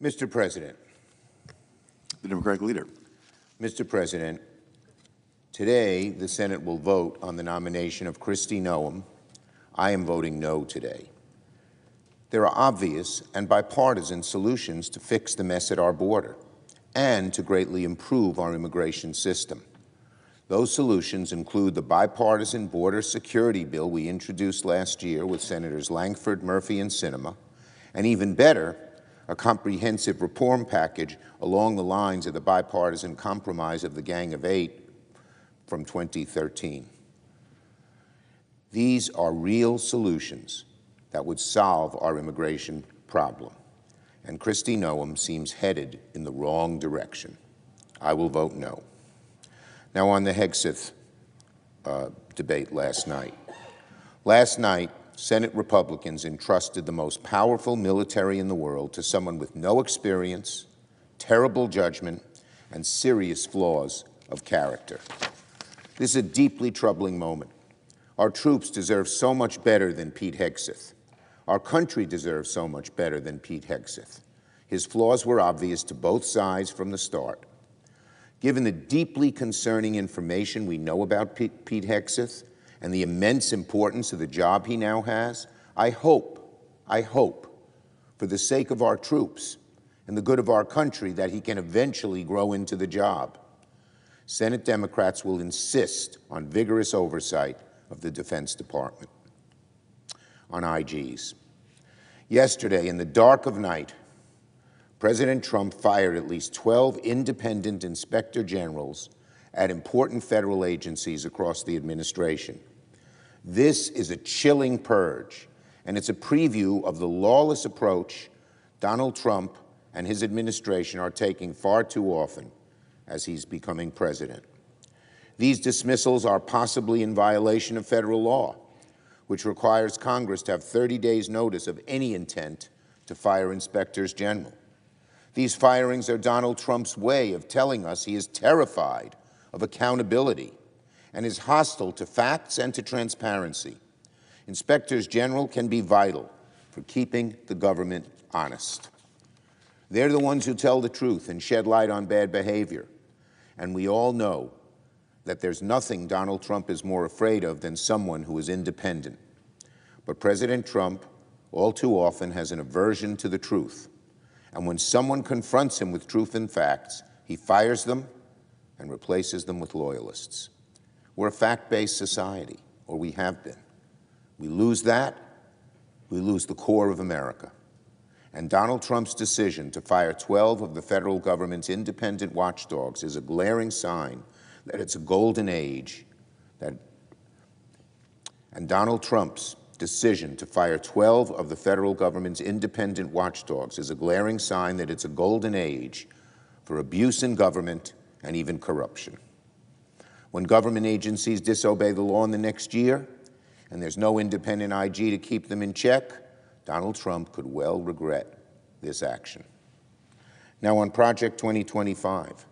Mr. President. The Democratic leader. Mr. President, today the Senate will vote on the nomination of Kristi Noem. I am voting no today. There are obvious and bipartisan solutions to fix the mess at our border and to greatly improve our immigration system. Those solutions include the bipartisan border security bill we introduced last year with Senators Langford, Murphy, and Sinema, and even better, a comprehensive reform package along the lines of the bipartisan compromise of the Gang of Eight from 2013. These are real solutions that would solve our immigration problem, and Kristi Noem seems headed in the wrong direction. I will vote no. Now on the Hegseth debate last night. Last night, Senate Republicans entrusted the most powerful military in the world to someone with no experience, terrible judgment, and serious flaws of character. This is a deeply troubling moment. Our troops deserve so much better than Pete Hegseth. Our country deserves so much better than Pete Hegseth. His flaws were obvious to both sides from the start. Given the deeply concerning information we know about Pete Hegseth and the immense importance of the job he now has, I hope, for the sake of our troops and the good of our country, that he can eventually grow into the job. Senate Democrats will insist on vigorous oversight of the Defense Department. On IGs. Yesterday, in the dark of night, President Trump fired at least 12 independent inspector generals at important federal agencies across the administration. This is a chilling purge, and it's a preview of the lawless approach Donald Trump and his administration are taking far too often as he's becoming president. These dismissals are possibly in violation of federal law, which requires Congress to have 30 days' notice of any intent to fire inspectors general. These firings are Donald Trump's way of telling us he is terrified of accountability and is hostile to facts and to transparency. Inspectors general can be vital for keeping the government honest. They're the ones who tell the truth and shed light on bad behavior. And we all know that there's nothing Donald Trump is more afraid of than someone who is independent. But President Trump all too often has an aversion to the truth. And when someone confronts him with truth and facts, he fires them and replaces them with loyalists. We're a fact-based society, or we have been. We lose that, we lose the core of America. And Donald Trump's decision to fire 12 of the federal government's independent watchdogs is a glaring sign that it's a golden age. And Donald Trump's decision to fire 12 of the federal government's independent watchdogs is a glaring sign that it's a golden age for abuse in government and even corruption. When government agencies disobey the law in the next year, and there's no independent IG to keep them in check, Donald Trump could well regret this action. Now on Project 2025,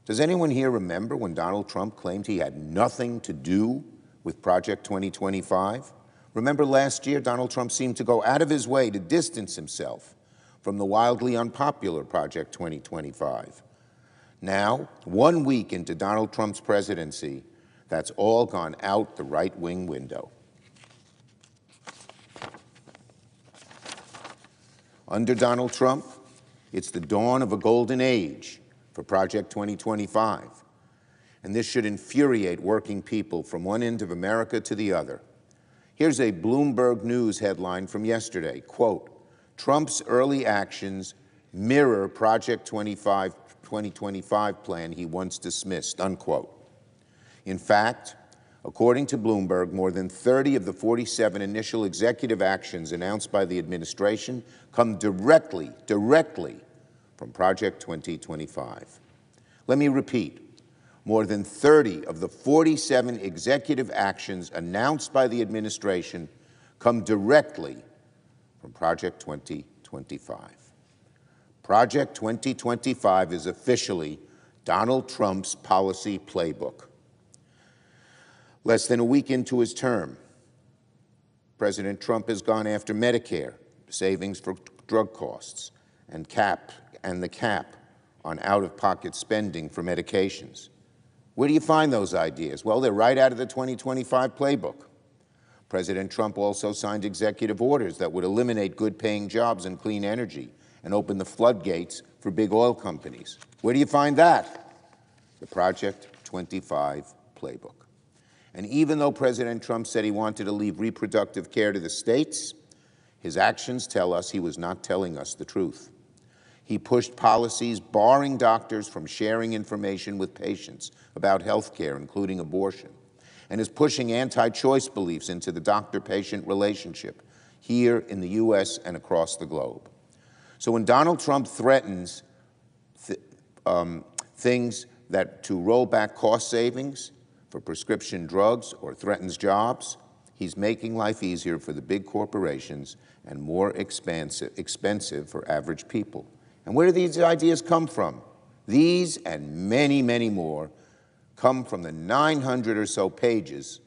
does anyone here remember when Donald Trump claimed he had nothing to do with Project 2025? Remember last year, Donald Trump seemed to go out of his way to distance himself from the wildly unpopular Project 2025. Now, 1 week into Donald Trump's presidency, that's all gone out the right-wing window. Under Donald Trump, it's the dawn of a golden age for Project 2025. And this should infuriate working people from one end of America to the other. Here's a Bloomberg News headline from yesterday, quote, Trump's early actions mirror Project 2025 plan he once dismissed, unquote. In fact, according to Bloomberg, more than 30 of the 47 initial executive actions announced by the administration come directly from Project 2025. Let me repeat. More than 30 of the 47 executive actions announced by the administration come directly from Project 2025. Project 2025 is officially Donald Trump's policy playbook. Less than a week into his term, President Trump has gone after Medicare, savings for drug costs, and the cap on out-of-pocket spending for medications. Where do you find those ideas? Well, they're right out of the 2025 playbook. President Trump also signed executive orders that would eliminate good-paying jobs in clean energy and open the floodgates for big oil companies. Where do you find that? The Project 25 playbook. And even though President Trump said he wanted to leave reproductive care to the states, his actions tell us he was not telling us the truth. He pushed policies barring doctors from sharing information with patients about health care, including abortion, and is pushing anti-choice beliefs into the doctor-patient relationship here in the U.S. and across the globe. So when Donald Trump threatens things that to roll back cost savings for prescription drugs or threatens jobs, he's making life easier for the big corporations and more expensive for average people. And where do these ideas come from? These and many, many more come from the 900 or so pages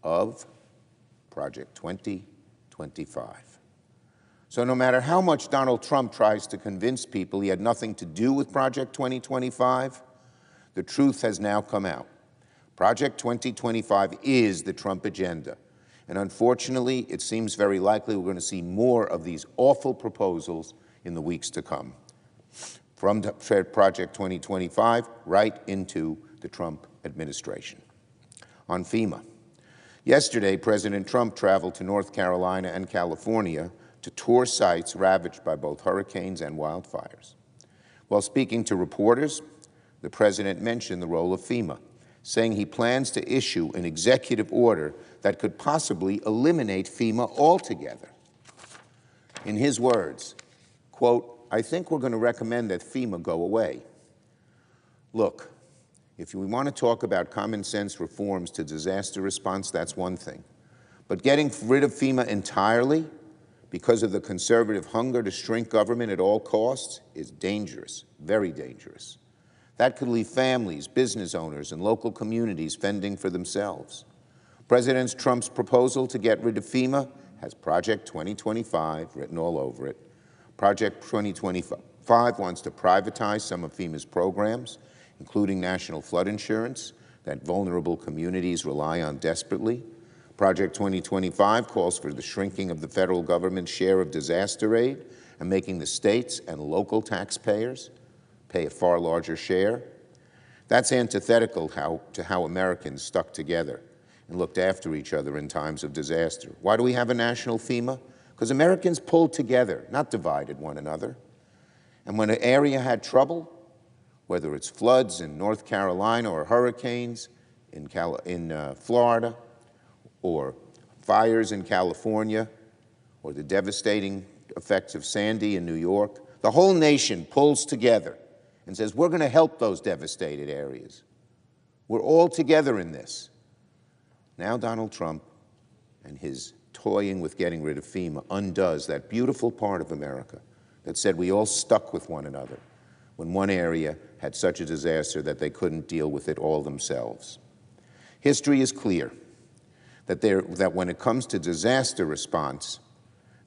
of Project 2025. So no matter how much Donald Trump tries to convince people he had nothing to do with Project 2025, the truth has now come out. Project 2025 is the Trump agenda. And unfortunately, it seems very likely we're going to see more of these awful proposals in the weeks to come. From Project 2025 right into the Trump administration. On FEMA. Yesterday, President Trump traveled to North Carolina and California to tour sites ravaged by both hurricanes and wildfires. While speaking to reporters, the president mentioned the role of FEMA, saying he plans to issue an executive order that could possibly eliminate FEMA altogether. In his words, quote, "I think we're going to recommend that FEMA go away." Look, if we want to talk about common sense reforms to disaster response, that's one thing. But getting rid of FEMA entirely because of the conservative hunger to shrink government at all costs is dangerous, very dangerous. That could leave families, business owners, and local communities fending for themselves. President Trump's proposal to get rid of FEMA has Project 2025 written all over it. Project 2025 wants to privatize some of FEMA's programs, including national flood insurance that vulnerable communities rely on desperately. Project 2025 calls for the shrinking of the federal government's share of disaster aid and making the states and local taxpayers pay a far larger share. That's antithetical to how Americans stuck together and looked after each other in times of disaster. Why do we have a national FEMA? Because Americans pulled together, not divided one another. And when an area had trouble, whether it's floods in North Carolina or hurricanes in Florida, or fires in California, or the devastating effects of Sandy in New York, the whole nation pulls together and says, we're going to help those devastated areas. We're all together in this. Now Donald Trump and his toying with getting rid of FEMA undoes that beautiful part of America that said we all stuck with one another when one area had such a disaster that they couldn't deal with it all themselves. History is clear that when it comes to disaster response,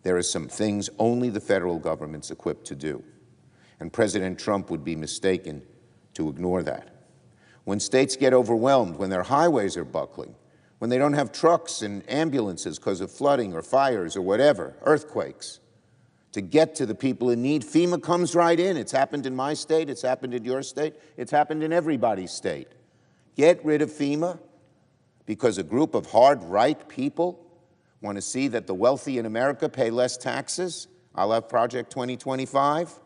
there are some things only the federal government's equipped to do. And President Trump would be mistaken to ignore that. When states get overwhelmed, when their highways are buckling, when they don't have trucks and ambulances because of flooding or fires or whatever, earthquakes, to get to the people in need, FEMA comes right in. It's happened in my state, it's happened in your state, it's happened in everybody's state. Get rid of FEMA because a group of hard right people want to see that the wealthy in America pay less taxes, a la Project 2025?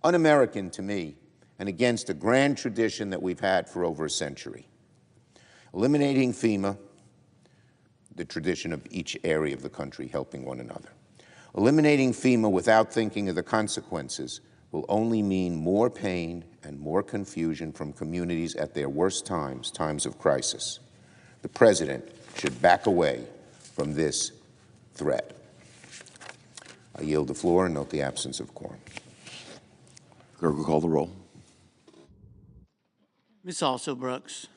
Un-American to me, and against a grand tradition that we've had for over a century. Eliminating FEMA, the tradition of each area of the country helping one another. Eliminating FEMA without thinking of the consequences will only mean more pain and more confusion from communities at their worst times, times of crisis. The president should back away from this threat. I yield the floor and note the absence of quorum. Clerk will call the roll. Ms. Also Brooks.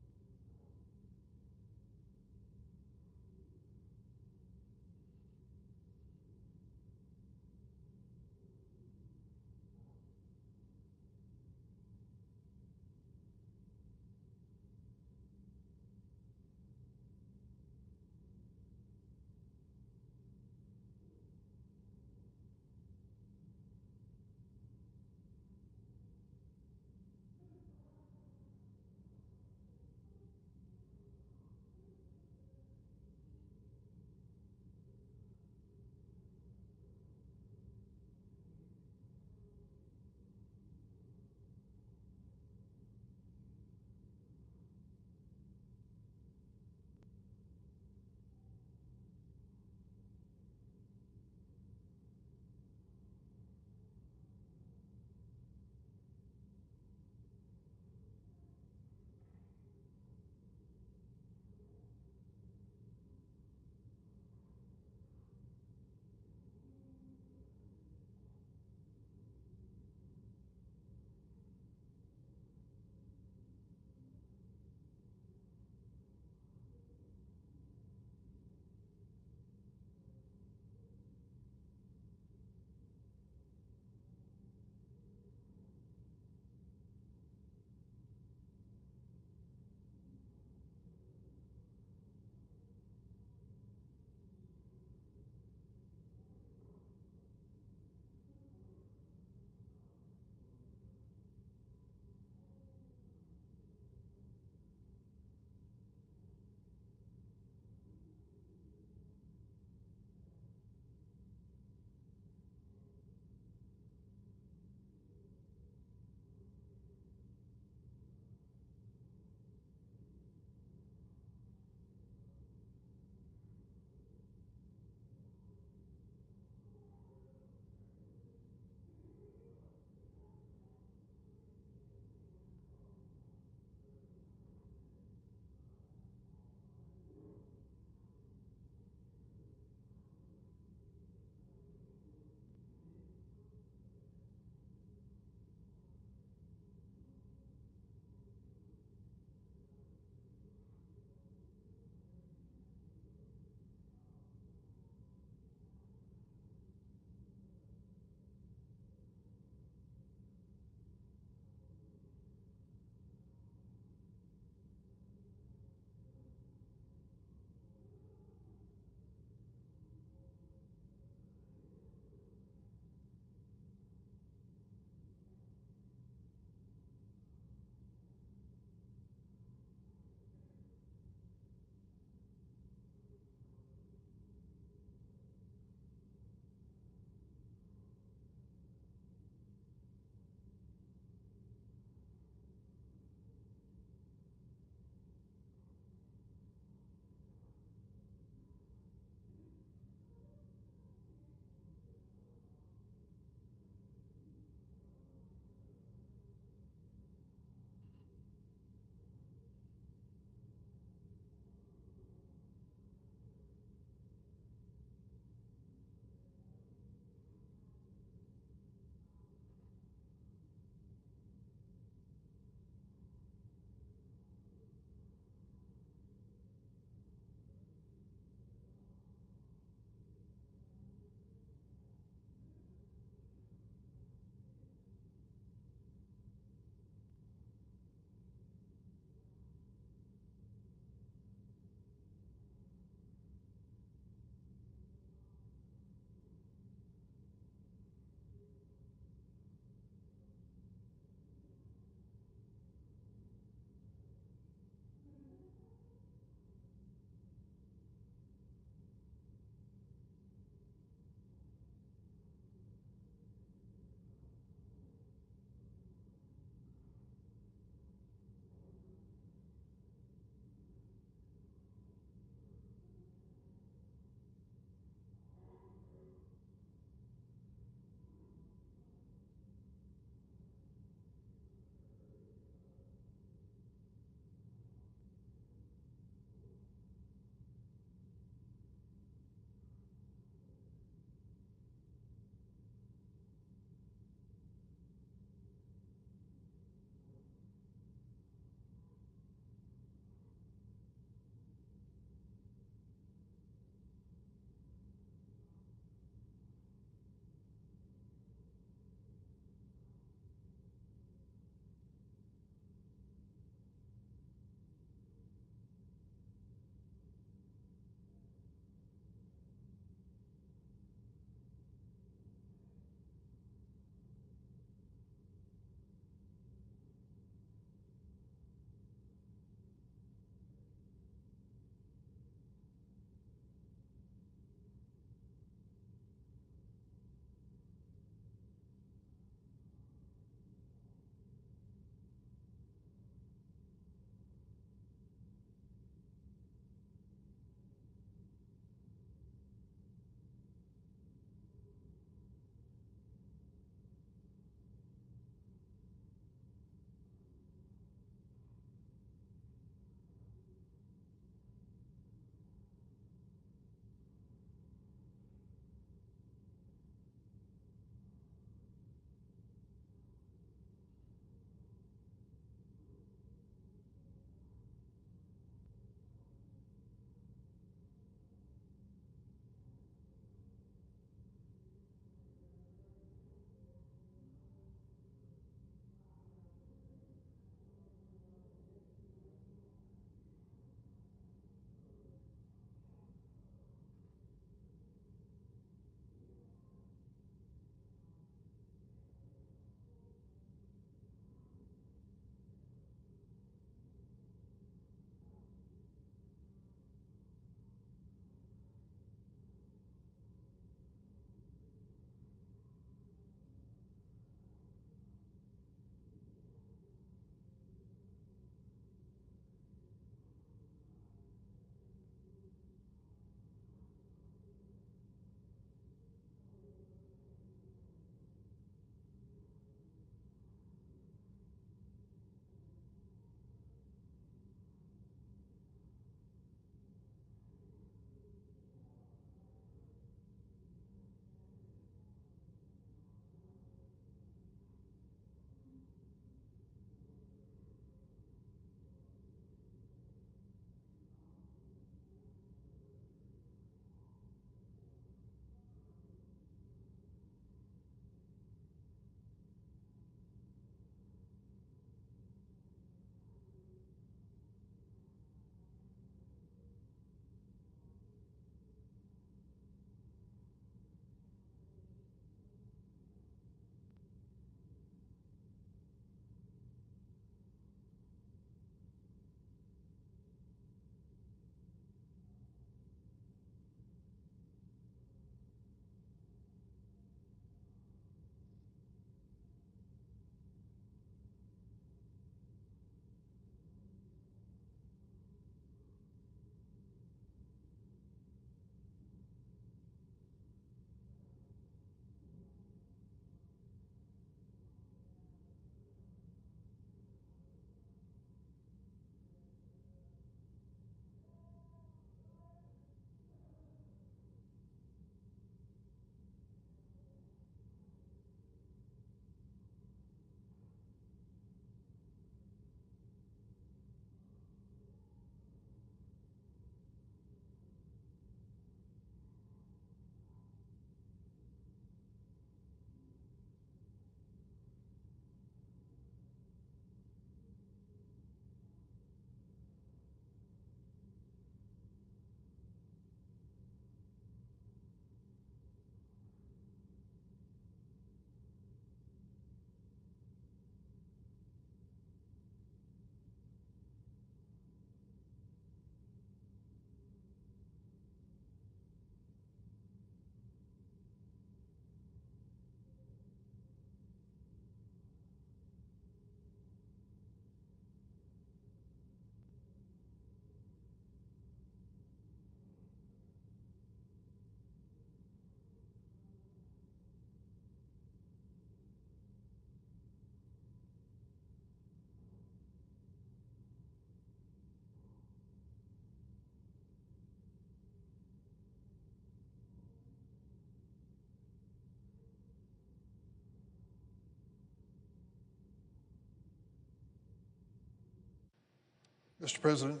Mr. President,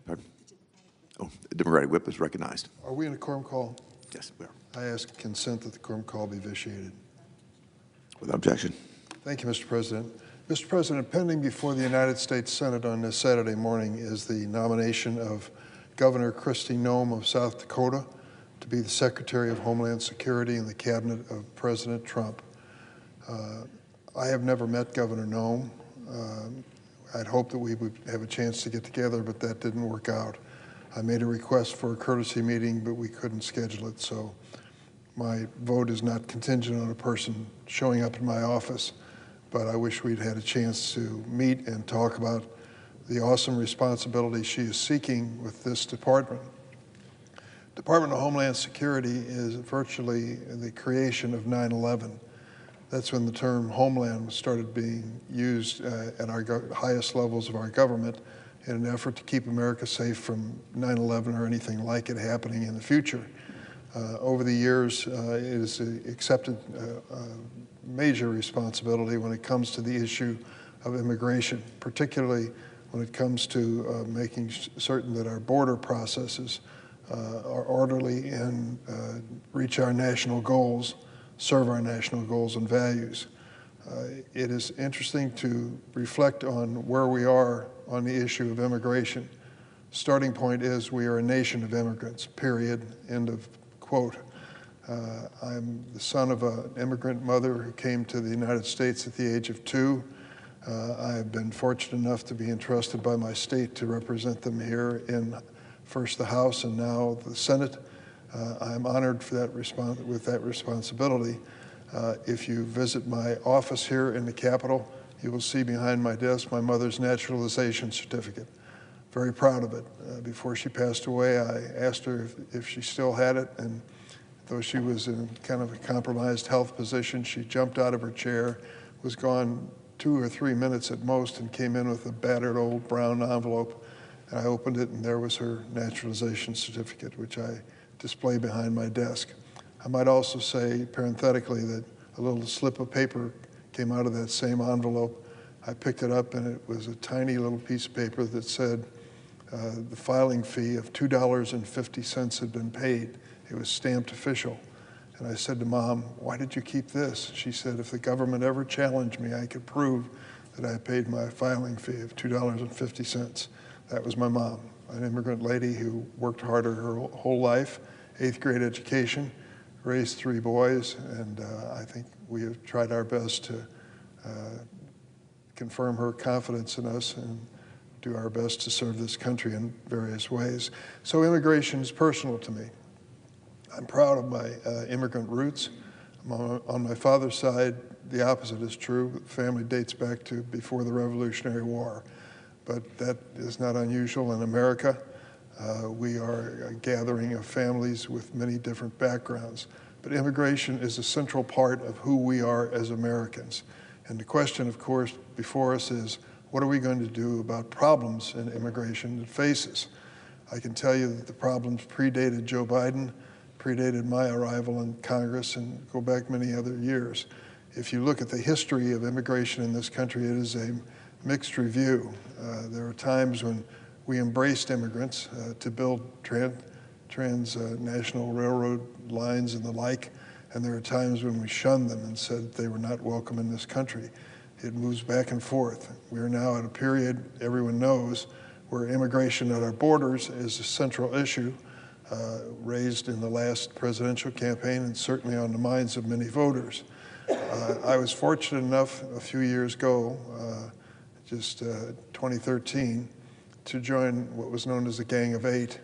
Pardon? Oh, the Democratic whip is recognized. are we in a quorum call? Yes, we are. I ask consent that the quorum call be vitiated. Without objection. Thank you, Mr. President. Mr. President, pending before the United States Senate on this Saturday morning is the nomination of Governor Kristi Noem of South Dakota to be the Secretary of Homeland Security in the cabinet of President Trump. I have never met Governor Noem. I'd hoped that we would have a chance to get together, but that didn't work out. I made a request for a courtesy meeting, but we couldn't schedule it, so my vote is not contingent on a person showing up in my office, but I wish we'd had a chance to meet and talk about the awesome responsibility she is seeking with this department. Department of Homeland Security is virtually the creation of 9/11. That's when the term homeland started being used at our highest levels of our government in an effort to keep America safe from 9/11 or anything like it happening in the future. Over the years, it has accepted major responsibility when it comes to the issue of immigration, particularly when it comes to making certain that our border processes are orderly and reach our national goals, serve our national goals and values. It is interesting to reflect on where we are on the issue of immigration. Starting point is we are a nation of immigrants, period, end of quote. I'm the son of an immigrant mother who came to the United States at the age of 2. I have been fortunate enough to be entrusted by my state to represent them here in first the House and now the Senate. I'm honored for that with that responsibility. If you visit my office here in the Capitol, you will see behind my desk my mother's naturalization certificate. Very proud of it. Before she passed away, I asked her if she still had it, and though she was in kind of a compromised health position, she jumped out of her chair, was gone 2 or 3 minutes at most, and came in with a battered old brown envelope. And I opened it, and there was her naturalization certificate, which I display behind my desk. I might also say, parenthetically, that a little slip of paper came out of that same envelope. I picked it up, and it was a tiny little piece of paper that said the filing fee of $2.50 had been paid. It was stamped official. And I said to Mom, "Why did you keep this?" She said, "If the government ever challenged me, I could prove that I paid my filing fee of $2.50. That was my mom, an immigrant lady who worked harder her whole life, 8th grade education, raised 3 boys, and I think we have tried our best to confirm her confidence in us and do our best to serve this country in various ways. So immigration is personal to me. I'm proud of my immigrant roots. On my father's side, the opposite is true. The family dates back to before the Revolutionary War, but that is not unusual in America. We are a gathering of families with many different backgrounds, but immigration is a central part of who we are as Americans. And the question, of course, before us is, what are we going to do about problems in immigration that face us? I can tell you that the problems predated Joe Biden, predated my arrival in Congress, and go back many other years. If you look at the history of immigration in this country, it is a mixed review. There are times when we embraced immigrants to build transnational railroad lines and the like, and there are times when we shunned them and said they were not welcome in this country. It moves back and forth. We are now at a period, everyone knows, where immigration at our borders is a central issue, raised in the last presidential campaign and certainly on the minds of many voters. I was fortunate enough a few years ago, 2013, to join what was known as the Gang of 8,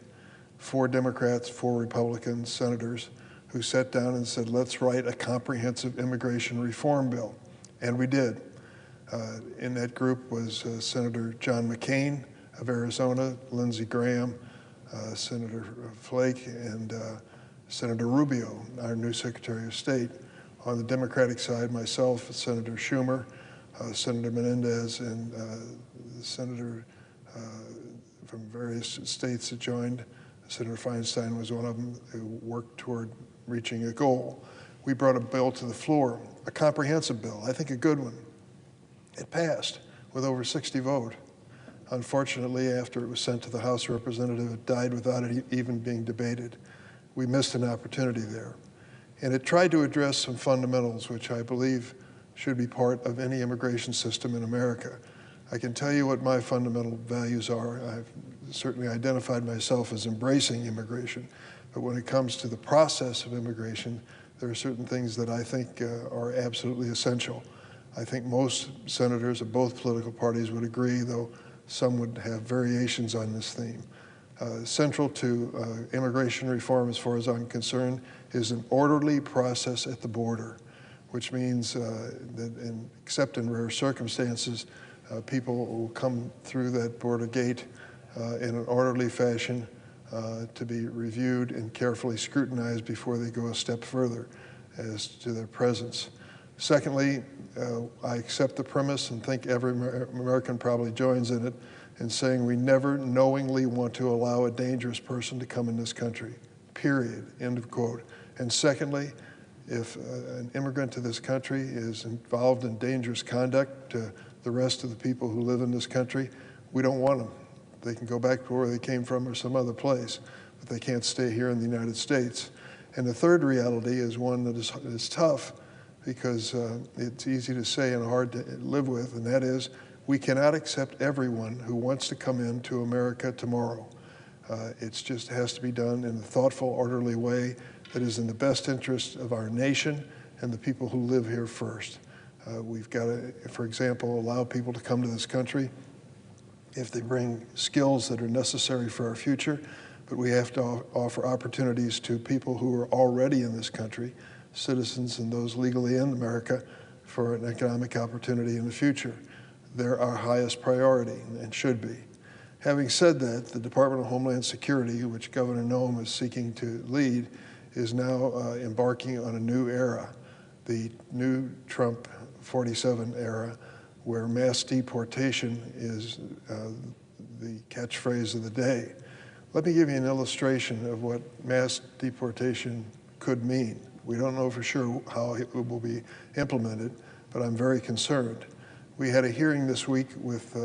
4 Democrats, 4 Republican senators who sat down and said, let's write a comprehensive immigration reform bill. And we did. In that group was Senator John McCain of Arizona, Lindsey Graham, Senator Flake, and Senator Rubio, our new Secretary of State. On the Democratic side, myself, Senator Schumer, Senator Menendez, and Senator from various states that joined. Senator Feinstein was one of them who worked toward reaching a goal. We brought a bill to the floor, a comprehensive bill, I think a good one. It passed with over 60 votes. Unfortunately, after it was sent to the House Representative, it died without it even being debated. We missed an opportunity there. And it tried to address some fundamentals which I believe should be part of any immigration system in America. I can tell you what my fundamental values are. I've certainly identified myself as embracing immigration, but when it comes to the process of immigration, there are certain things that I think are absolutely essential. I think most senators of both political parties would agree, though some would have variations on this theme. Central to immigration reform, as far as I'm concerned, is an orderly process at the border, which means that except in rare circumstances, people will come through that border gate in an orderly fashion to be reviewed and carefully scrutinized before they go a step further as to their presence. Secondly, I accept the premise, and think every American probably joins in it, in saying we never knowingly want to allow a dangerous person to come in this country, period, end of quote. And secondly, if an immigrant to this country is involved in dangerous conduct to the rest of the people who live in this country, we don't want them. They can go back to where they came from or some other place, but they can't stay here in the United States. And the third reality is one that is tough, because it's easy to say and hard to live with, and that is we cannot accept everyone who wants to come into America tomorrow. It just has to be done in a thoughtful, orderly way that is in the best interest of our nation and the people who live here first. We've got to, for example, allow people to come to this country if they bring skills that are necessary for our future, but we have to offer opportunities to people who are already in this country, citizens and those legally in America, for an economic opportunity in the future. They're our highest priority and should be. Having said that, the Department of Homeland Security, which Governor Noem is seeking to lead, is now embarking on a new era, the new Trump 47 era, where mass deportation is the catchphrase of the day. Let me give you an illustration of what mass deportation could mean. We don't know for sure how it will be implemented, but I'm very concerned. We had a hearing this week with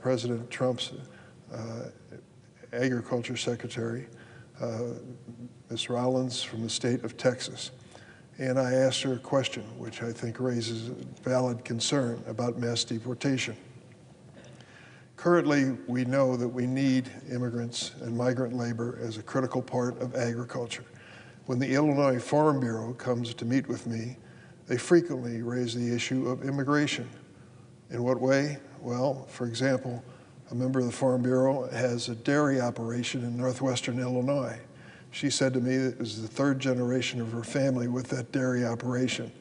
President Trump's Agriculture Secretary, Ms. Rollins from the state of Texas. And I asked her a question, which I think raises a valid concern about mass deportation. Currently, we know that we need immigrants and migrant labor as a critical part of agriculture. When the Illinois Farm Bureau comes to meet with me, they frequently raise the issue of immigration. In what way? Well, for example, a member of the Farm Bureau has a dairy operation in northwestern Illinois. She said to me that it was the third generation of her family with that dairy operation.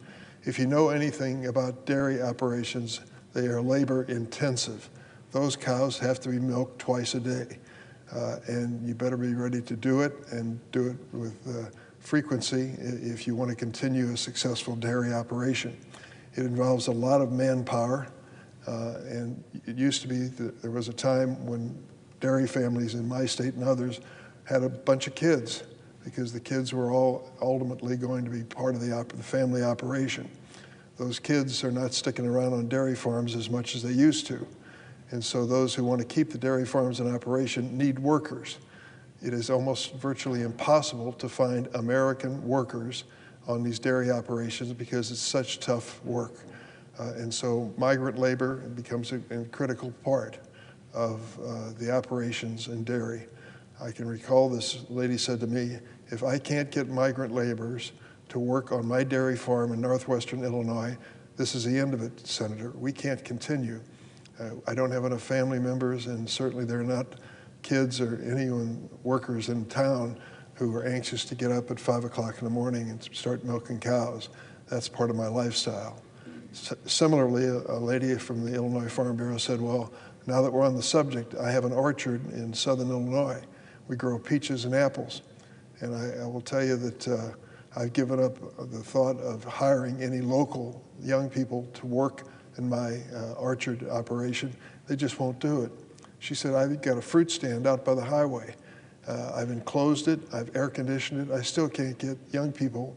If you know anything about dairy operations, they are labor intensive. Those cows have to be milked twice a day, and you better be ready to do it, and do it with frequency if you want to continue a successful dairy operation. It involves a lot of manpower, and it used to be that there was a time when dairy families in my state and others had a bunch of kids, because the kids were all ultimately going to be part of the family operation. Those kids are not sticking around on dairy farms as much as they used to. And so those who want to keep the dairy farms in operation need workers. It is almost virtually impossible to find American workers on these dairy operations because it's such tough work. And so migrant labor becomes a critical part of the operations in dairy. I can recall this lady said to me, if I can't get migrant laborers to work on my dairy farm in northwestern Illinois, this is the end of it, Senator. We can't continue. I don't have enough family members, and certainly there are not kids or anyone, workers in town, who are anxious to get up at 5 o'clock in the morning and start milking cows. That's part of my lifestyle. Similarly, a lady from the Illinois Farm Bureau said, well, now that we're on the subject, I have an orchard in southern Illinois. We grow peaches and apples. And I will tell you that I've given up the thought of hiring any local young people to work in my orchard operation. They just won't do it. She said, I've got a fruit stand out by the highway. I've enclosed it, I've air conditioned it. I still can't get young people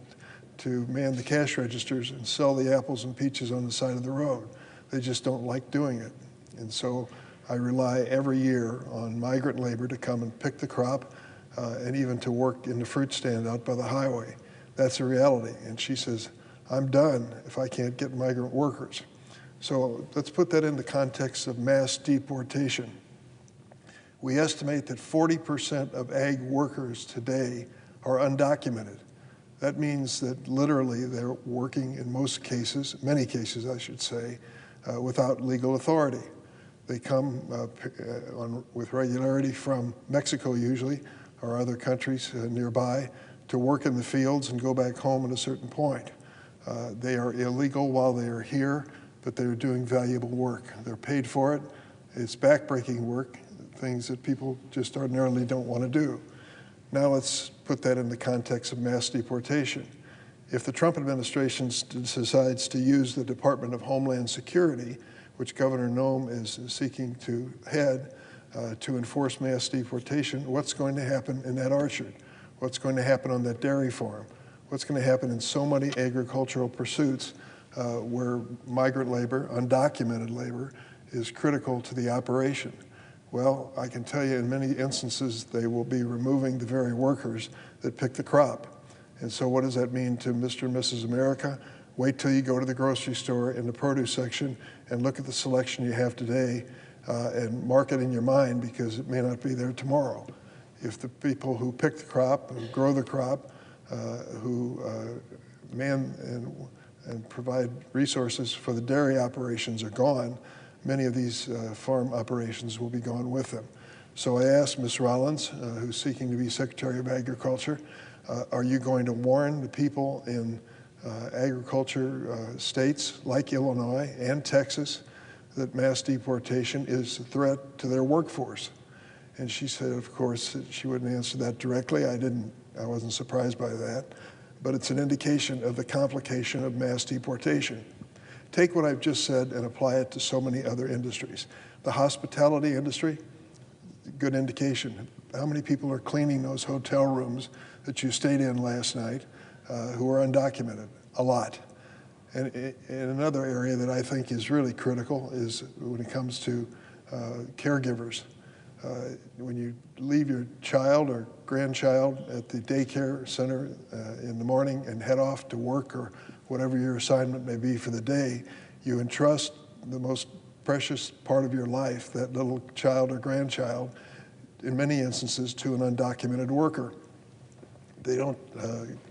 to man the cash registers and sell the apples and peaches on the side of the road. They just don't like doing it. And so I rely every year on migrant labor to come and pick the crop and even to work in the fruit stand out by the highway. That's a reality. And she says, I'm done if I can't get migrant workers. So let's put that in the context of mass deportation. We estimate that 40% of ag workers today are undocumented. That means that literally they're working in most cases, many cases I should say, without legal authority. They come with regularity from Mexico usually, or other countries nearby, to work in the fields and go back home at a certain point. They are illegal while they are here, but they're doing valuable work. They're paid for it. It's backbreaking work, things that people just ordinarily don't want to do. Now let's put that in the context of mass deportation. If the Trump administration decides to use the Department of Homeland Security, which Governor Noem is seeking to head, to enforce mass deportation, what's going to happen in that orchard? What's going to happen on that dairy farm? What's going to happen in so many agricultural pursuits where migrant labor, undocumented labor, is critical to the operation? Well, I can tell you in many instances they will be removing the very workers that pick the crop. And so what does that mean to Mr. and Mrs. America? Wait till you go to the grocery store in the produce section and look at the selection you have today and mark it in your mind because it may not be there tomorrow. If the people who pick the crop, who grow the crop, who man and provide resources for the dairy operations are gone, many of these farm operations will be gone with them. So I asked Ms. Rollins, who's seeking to be Secretary of Agriculture, are you going to warn the people in agriculture states like Illinois and Texas that mass deportation is a threat to their workforce? And she said, of course, that she wouldn't answer that directly. I wasn't surprised by that. But it's an indication of the complication of mass deportation. Take what I've just said and apply it to so many other industries. The hospitality industry, good indication. How many people are cleaning those hotel rooms that you stayed in last night who are undocumented? A lot. And in another area that I think is really critical is when it comes to caregivers. When you leave your child or grandchild at the daycare center in the morning and head off to work or whatever your assignment may be for the day, you entrust the most precious part of your life, that little child or grandchild, in many instances to an undocumented worker. They don't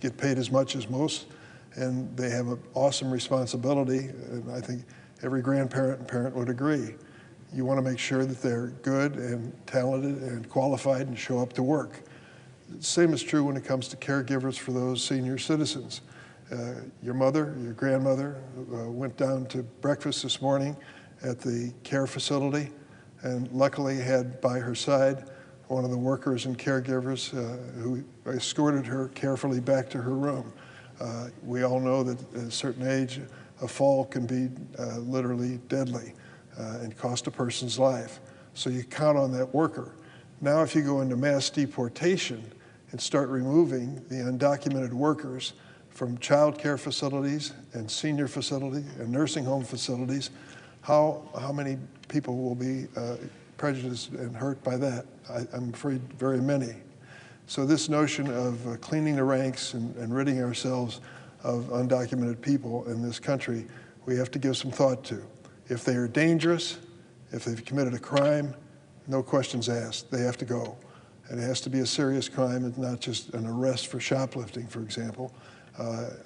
get paid as much as most, and they have an awesome responsibility, and I think every grandparent and parent would agree. You want to make sure that they're good and talented and qualified and show up to work. The same is true when it comes to caregivers for those senior citizens. Your mother, your grandmother went down to breakfast this morning at the care facility and luckily had by her side one of the workers and caregivers who escorted her carefully back to her room. We all know that at a certain age, a fall can be literally deadly and cost a person's life. So you count on that worker. Now if you go into mass deportation and start removing the undocumented workers from child care facilities and senior facilities and nursing home facilities, how many people will be prejudiced and hurt by that? I'm afraid very many. So this notion of cleaning the ranks and ridding ourselves of undocumented people in this country, we have to give some thought to. If they are dangerous, if they've committed a crime, no questions asked. They have to go. And it has to be a serious crime and not just an arrest for shoplifting, for example.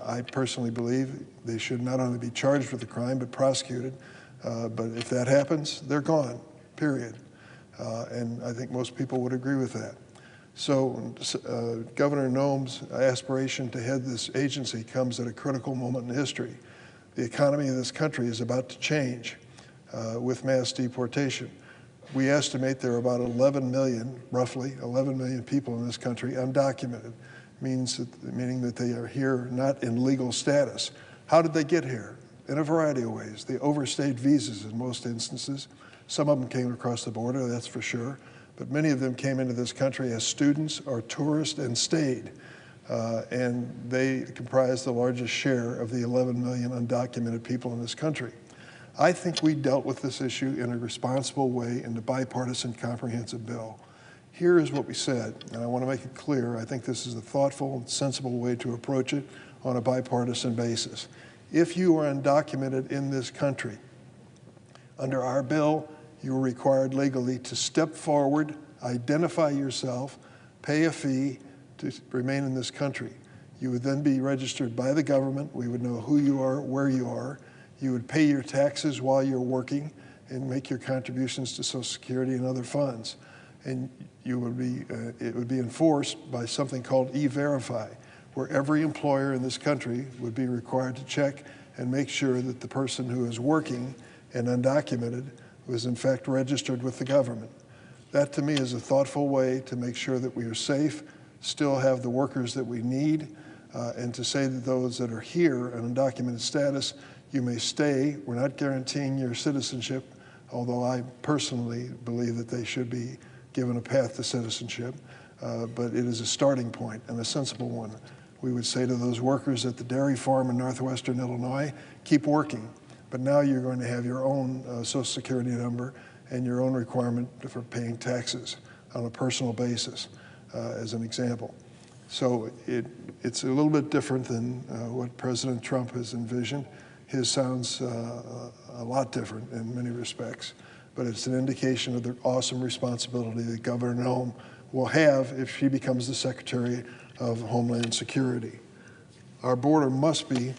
I personally believe they should not only be charged with the crime, but prosecuted. But if that happens, they're gone, period. And I think most people would agree with that. So Governor Noem's aspiration to head this agency comes at a critical moment in history. The economy of this country is about to change with mass deportation. We estimate there are about 11 million, roughly 11 million people in this country undocumented, meaning that they are here not in legal status. How did they get here? In a variety of ways. They overstayed visas in most instances. Some of them came across the border, that's for sure, but many of them came into this country as students or tourists and stayed. And they comprise the largest share of the 11 million undocumented people in this country. I think we dealt with this issue in a responsible way in the bipartisan comprehensive bill. Here is what we said, and I want to make it clear. I think this is a thoughtful and sensible way to approach it on a bipartisan basis. If you are undocumented in this country, under our bill, you are required legally to step forward, identify yourself, pay a fee to remain in this country. You would then be registered by the government. We would know who you are, where you are. You would pay your taxes while you're working and make your contributions to Social Security and other funds. And you would be, it would be enforced by something called E-Verify, where every employer in this country would be required to check and make sure that the person who is working and undocumented was in fact registered with the government. That to me is a thoughtful way to make sure that we are safe, still have the workers that we need, and to say that those that are here on undocumented status, you may stay. We're not guaranteeing your citizenship, although I personally believe that they should be given a path to citizenship, but it is a starting point and a sensible one. We would say to those workers at the dairy farm in northwestern Illinois, keep working, but now you're going to have your own Social Security number and your own requirement for paying taxes on a personal basis, as an example. So it's a little bit different than what President Trump has envisioned. His sounds a lot different in many respects, but it's an indication of the awesome responsibility that Governor Noem will have if she becomes the Secretary of Homeland Security. Our border must be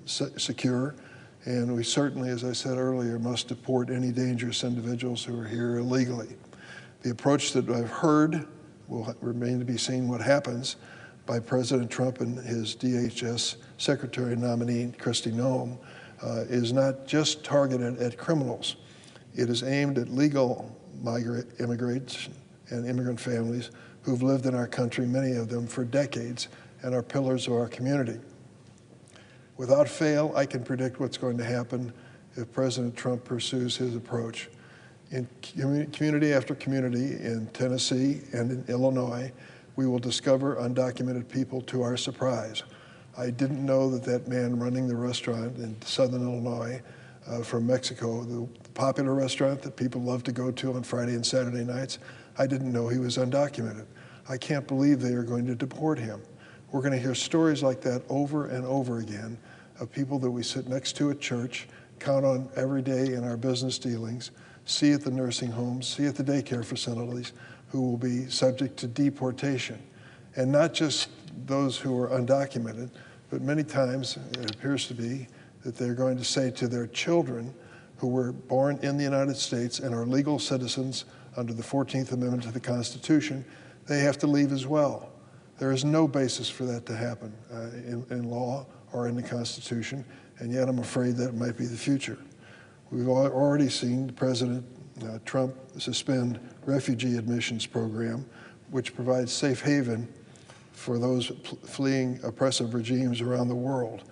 secure, and we certainly, as I said earlier, must deport any dangerous individuals who are here illegally. The approach that I've heard will remain to be seen what happens by President Trump and his DHS Secretary nominee, Kristi Noem, is not just targeted at criminals. It is aimed at legal immigrants and immigrant families who've lived in our country, many of them for decades, and are pillars of our community. Without fail, I can predict what's going to happen if President Trump pursues his approach. In community after community in Tennessee and in Illinois, we will discover undocumented people to our surprise. I didn't know that that man running the restaurant in southern Illinois from Mexico, the popular restaurant that people love to go to on Friday and Saturday nights, I didn't know he was undocumented. I can't believe they are going to deport him. We're going to hear stories like that over and over again of people that we sit next to at church, count on every day in our business dealings, see at the nursing homes, see at the daycare facilities, who will be subject to deportation. And not just those who are undocumented, but many times it appears to be that they're going to say to their children who were born in the United States and are legal citizens under the 14th Amendment to the Constitution, they have to leave as well. There is no basis for that to happen in law or in the Constitution, and yet I'm afraid that might be the future. We've already seen President Trump suspend refugee admissions program, which provides safe haven for those fleeing oppressive regimes around the world,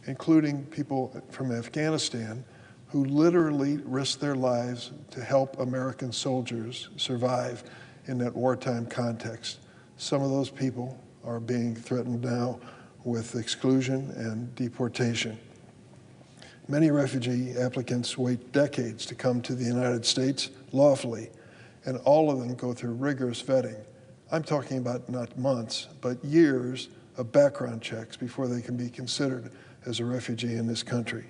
including people from Afghanistan who literally risked their lives to help American soldiers survive in that wartime context. Some of those people are being threatened now with exclusion and deportation. Many refugee applicants wait decades to come to the United States lawfully, and all of them go through rigorous vetting. I'm talking about not months, but years of background checks before they can be considered as a refugee in this country.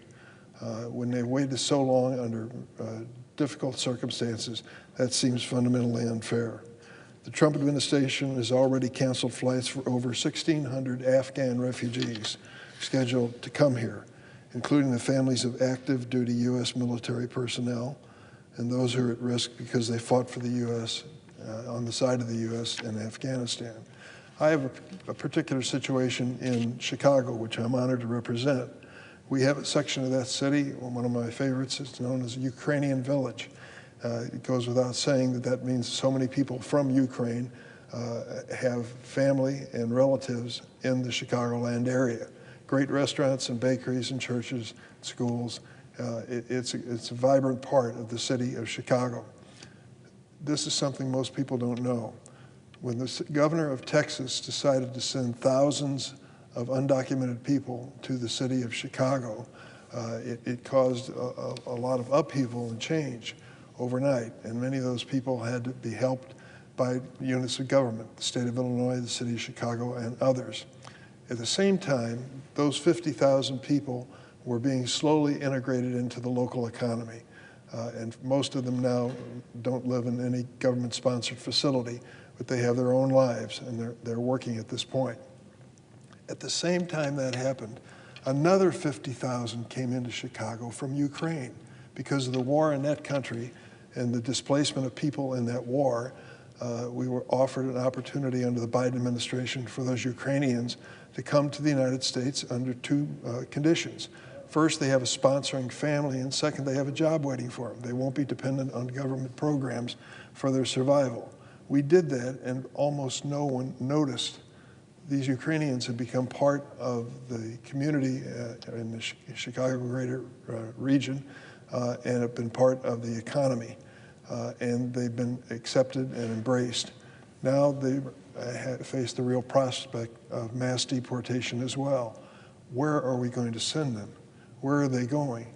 When they've waited so long under difficult circumstances, that seems fundamentally unfair. The Trump administration has already canceled flights for over 1,600 Afghan refugees scheduled to come here, including the families of active duty U.S. military personnel and those who are at risk because they fought for the U.S. On the side of the U.S. in Afghanistan. I have a particular situation in Chicago, which I'm honored to represent. We have a section of that city, one of my favorites, it's known as Ukrainian Village. It goes without saying that that means so many people from Ukraine have family and relatives in the Chicagoland area. Great restaurants and bakeries and churches, schools. It's a vibrant part of the city of Chicago. This is something most people don't know. When the governor of Texas decided to send thousands of undocumented people to the city of Chicago, It caused a lot of upheaval and change overnight, and many of those people had to be helped by units of government, the state of Illinois, the city of Chicago, and others. At the same time, those 50,000 people were being slowly integrated into the local economy. And most of them now don't live in any government-sponsored facility, but they have their own lives, and they're working at this point. At the same time that happened, another 50,000 came into Chicago from Ukraine. Because of the war in that country and the displacement of people in that war, we were offered an opportunity under the Biden administration for those Ukrainians to come to the United States under two conditions. First, they have a sponsoring family, and second, they have a job waiting for them. They won't be dependent on government programs for their survival. We did that, and almost no one noticed. These Ukrainians have become part of the community in the Chicago greater region and have been part of the economy. And they've been accepted and embraced. Now they face the real prospect of mass deportation as well. Where are we going to send them? Where are they going?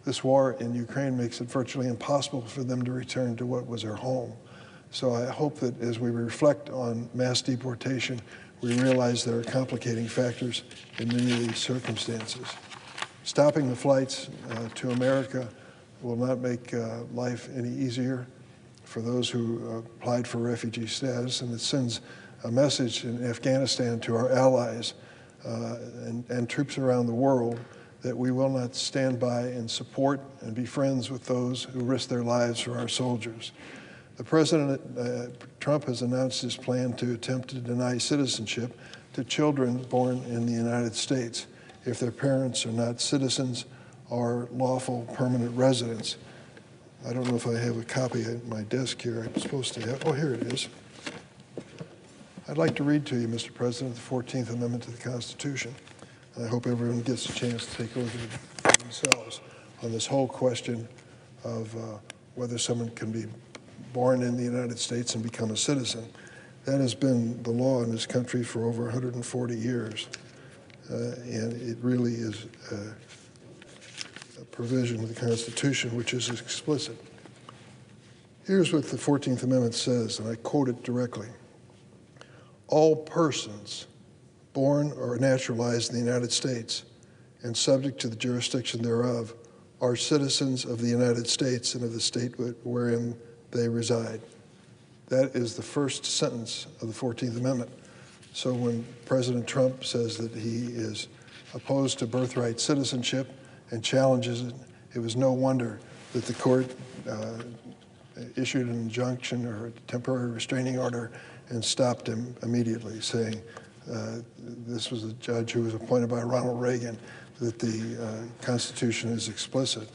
This war in Ukraine makes it virtually impossible for them to return to what was their home. So I hope that as we reflect on mass deportation, we realize there are complicating factors in many of these circumstances. Stopping the flights to America will not make life any easier for those who applied for refugee status, and it sends a message in Afghanistan to our allies and troops around the world that we will not stand by and support and be friends with those who risk their lives for our soldiers. The President Trump has announced his plan to attempt to deny citizenship to children born in the United States if their parents are not citizens or lawful permanent residents. I don't know if I have a copy at my desk here. I'm supposed to have. Oh, here it is. I'd like to read to you, Mr. President, the 14th Amendment to the Constitution. I hope everyone gets a chance to take a look at it for themselves on this whole question of whether someone can be born in the United States and become a citizen. That has been the law in this country for over 140 years, and it really is a provision of the Constitution which is explicit. Here's what the 14th Amendment says, and I quote it directly. All persons born or naturalized in the United States and subject to the jurisdiction thereof are citizens of the United States and of the state wherein they reside. That is the first sentence of the 14th Amendment. So when President Trump says that he is opposed to birthright citizenship and challenges it, it was no wonder that the court issued an injunction or a temporary restraining order and stopped him immediately, saying this was a judge who was appointed by Ronald Reagan, that the Constitution is explicit.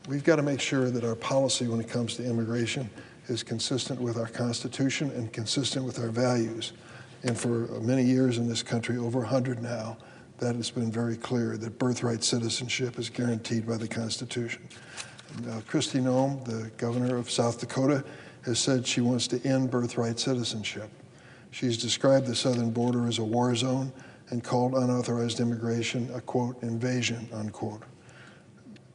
We've got to make sure that our policy when it comes to immigration is consistent with our Constitution and consistent with our values. And for many years in this country, over 100 now, that has been very clear that birthright citizenship is guaranteed by the Constitution. Kristi Noem, the governor of South Dakota, has said she wants to end birthright citizenship. She's described the southern border as a war zone and called unauthorized immigration a, quote, invasion, unquote.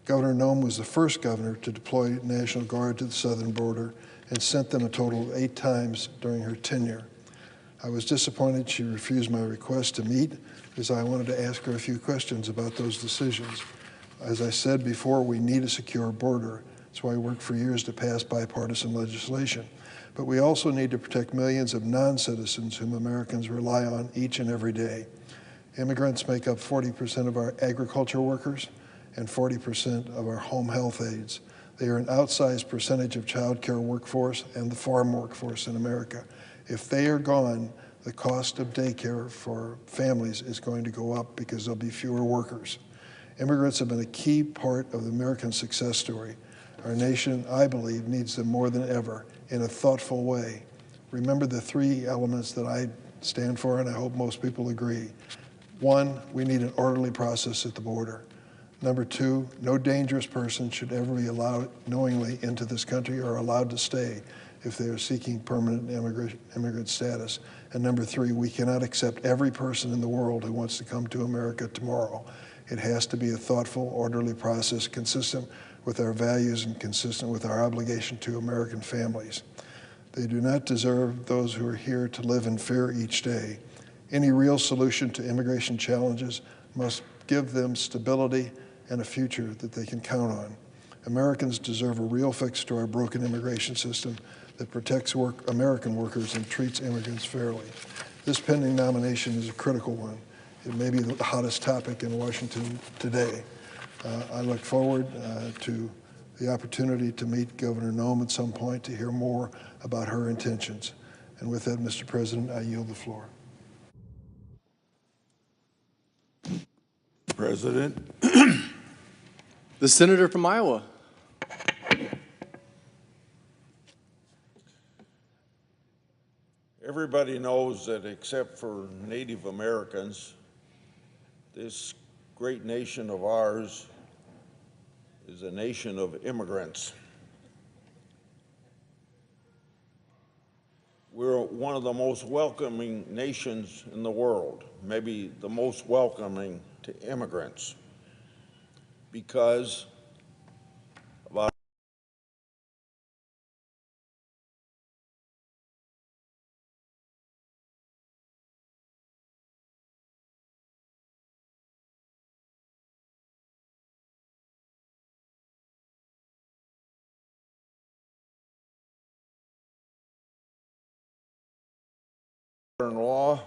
Governor Noem was the first governor to deploy National Guard to the southern border and sent them a total of 8 times during her tenure. I was disappointed she refused my request to meet because I wanted to ask her a few questions about those decisions. As I said before, we need a secure border. That's why I worked for years to pass bipartisan legislation. But we also need to protect millions of non-citizens whom Americans rely on each and every day. Immigrants make up 40% of our agriculture workers and 40% of our home health aides. They are an outsized percentage of child care workforce and the farm workforce in America. If they are gone, the cost of daycare for families is going to go up because there'll be fewer workers. Immigrants have been a key part of the American success story. Our nation, I believe, needs them more than ever in a thoughtful way. Remember the 3 elements that I stand for, and I hope most people agree. 1, we need an orderly process at the border. Number 2, no dangerous person should ever be allowed knowingly into this country or allowed to stay if they are seeking permanent immigrant status. And number 3, we cannot accept every person in the world who wants to come to America tomorrow. It has to be a thoughtful, orderly process consistent with our values and consistent with our obligation to American families. They do not deserve, those who are here, to live in fear each day. Any real solution to immigration challenges must give them stability and a future that they can count on. Americans deserve a real fix to our broken immigration system that protects American workers and treats immigrants fairly. This pending nomination is a critical one. It may be the hottest topic in Washington today. I look forward to the opportunity to meet Governor Noem at some point to hear more about her intentions. And with that, Mr. President, I yield the floor. President. The senator from Iowa. Everybody knows that except for Native Americans, this great nation of ours is a nation of immigrants. We're one of the most welcoming nations in the world, maybe the most welcoming to immigrants, because about law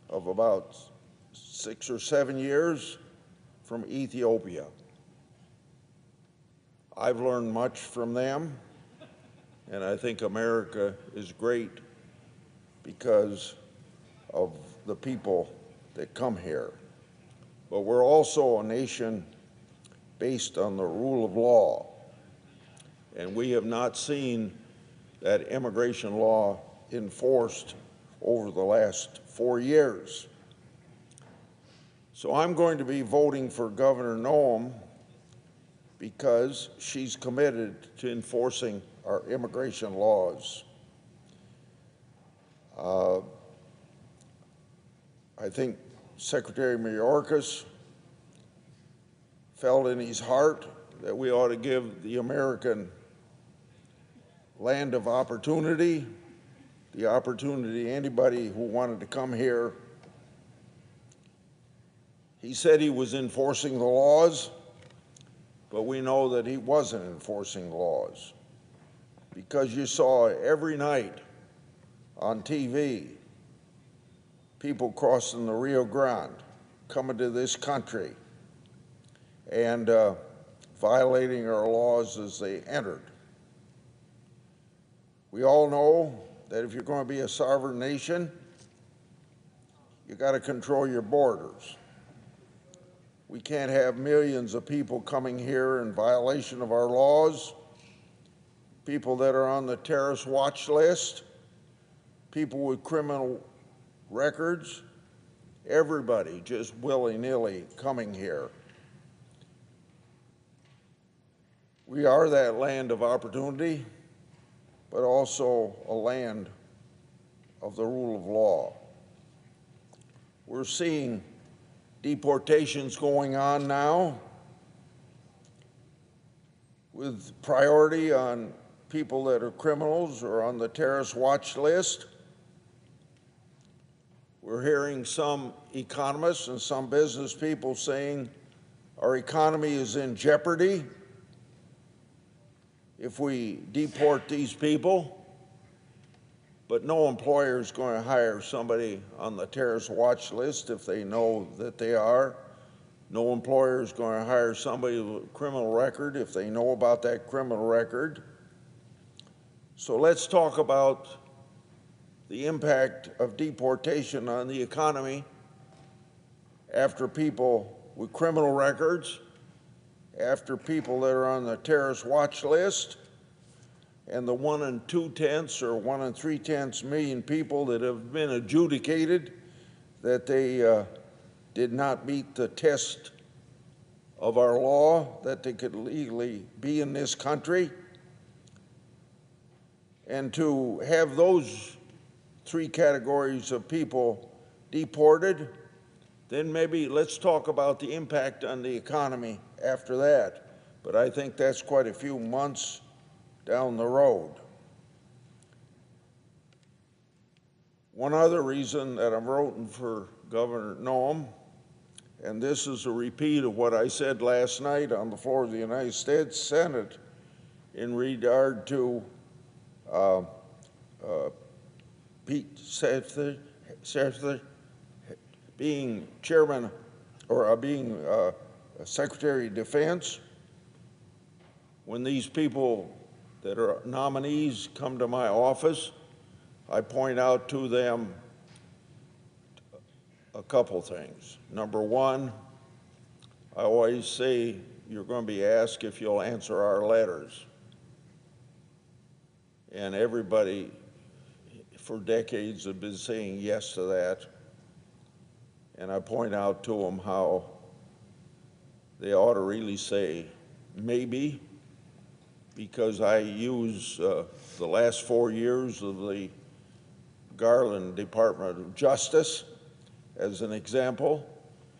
of about 6 or 7 years from Ethiopia. I've learned much from them, and I think America is great because of the people that come here. But we're also a nation based on the rule of law, and we have not seen that immigration law enforced over the last 4 years. So I'm going to be voting for Governor Noem because she's committed to enforcing our immigration laws. I think Secretary Mayorkas felt in his heart that we ought to give the American land of opportunity the opportunity anybody who wanted to come here. He said he was enforcing the laws, but we know that he wasn't enforcing the laws, because you saw every night on TV people crossing the Rio Grande, coming to this country and violating our laws as they entered. We all know that if you're going to be a sovereign nation, you got to control your borders. We can't have millions of people coming here in violation of our laws, people that are on the terrorist watch list, people with criminal records, everybody just willy-nilly coming here. We are that land of opportunity, but also a land of the rule of law. We're seeing deportations going on now with priority on people that are criminals or on the terrorist watch list. We're hearing some economists and some business people saying our economy is in jeopardy if we deport these people, but no employer is going to hire somebody on the terrorist watch list if they know that they are. No employer is going to hire somebody with a criminal record if they know about that criminal record. So let's talk about the impact of deportation on the economy after people with criminal records, after people that are on the terrorist watch list, and the 1 2/10 or 1 3/10 million people that have been adjudicated that they did not meet the test of our law that they could legally be in this country. And to have those 3 categories of people deported then maybe let's talk about the impact on the economy after that. But I think that's quite a few months down the road. One other reason that I'm voting for Governor Noem, and this is a repeat of what I said last night on the floor of the United States Senate in regard to Pete Sefter being chairman or being Secretary of Defense. When these people that are nominees come to my office, I point out to them a couple things. Number one, I always say you're going to be asked if you'll answer our letters. And everybody for decades have been saying yes to that. And I point out to them how they ought to really say maybe, because I use the last 4 years of the Garland Department of Justice as an example,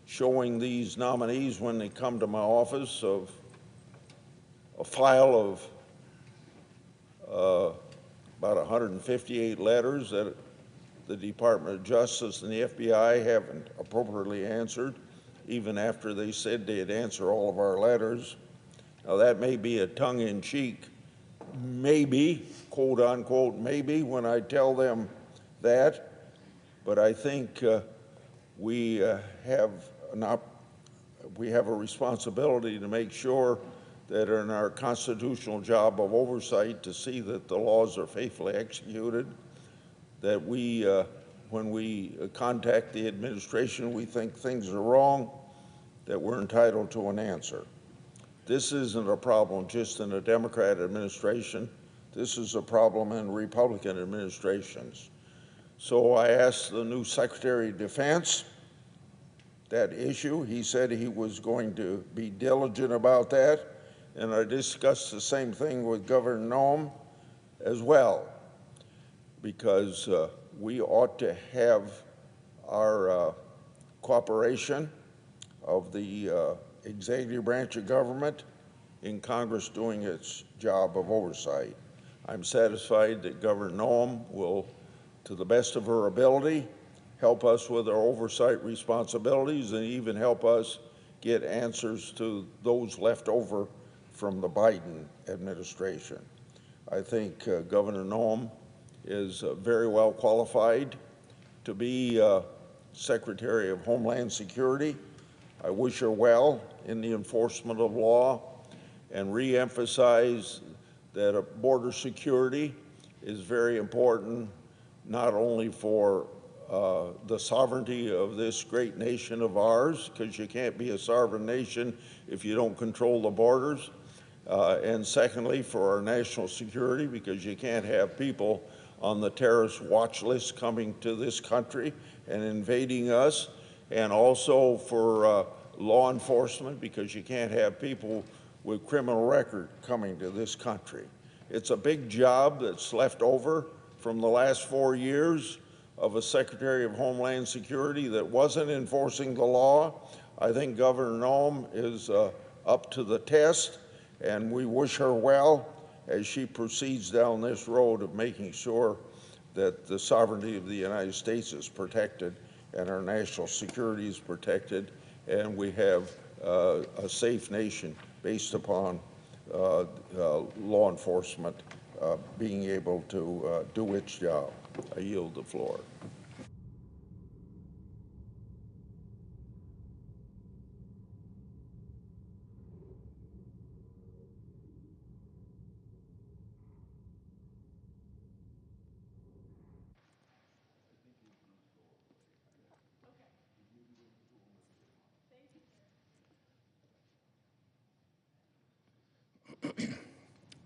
showing these nominees when they come to my office of a file of about 158 letters that the Department of Justice and the FBI haven't appropriately answered, even after they said they'd answer all of our letters. Now that may be a tongue-in-cheek maybe, quote unquote, maybe when I tell them that, but I think we have a responsibility to make sure that in our constitutional job of oversight to see that the laws are faithfully executed, that we, when we contact the administration, we think things are wrong, that we're entitled to an answer. This isn't a problem just in a Democrat administration. This is a problem in Republican administrations. So I asked the new Secretary of Defense that issue. He said he was going to be diligent about that, and I discussed the same thing with Governor Noem as well, because we ought to have our cooperation of the executive branch of government in Congress doing its job of oversight. I'm satisfied that Governor Noem will, to the best of her ability, help us with our oversight responsibilities and even help us get answers to those left over from the Biden administration. I think Governor Noem is very well qualified to be Secretary of Homeland Security. I wish her well in the enforcement of law and re-emphasize that border security is very important, not only for the sovereignty of this great nation of ours, because you can't be a sovereign nation if you don't control the borders, and secondly, for our national security, because you can't have people on the terrorist watch list coming to this country and invading us, and also for law enforcement, because you can't have people with criminal record coming to this country. It's a big job that's left over from the last 4 years of a Secretary of Homeland Security that wasn't enforcing the law. I think Governor Noem is up to the test, and we wish her well as she proceeds down this road of making sure that the sovereignty of the United States is protected and our national security is protected, and we have a safe nation based upon law enforcement being able to do its job. I yield the floor.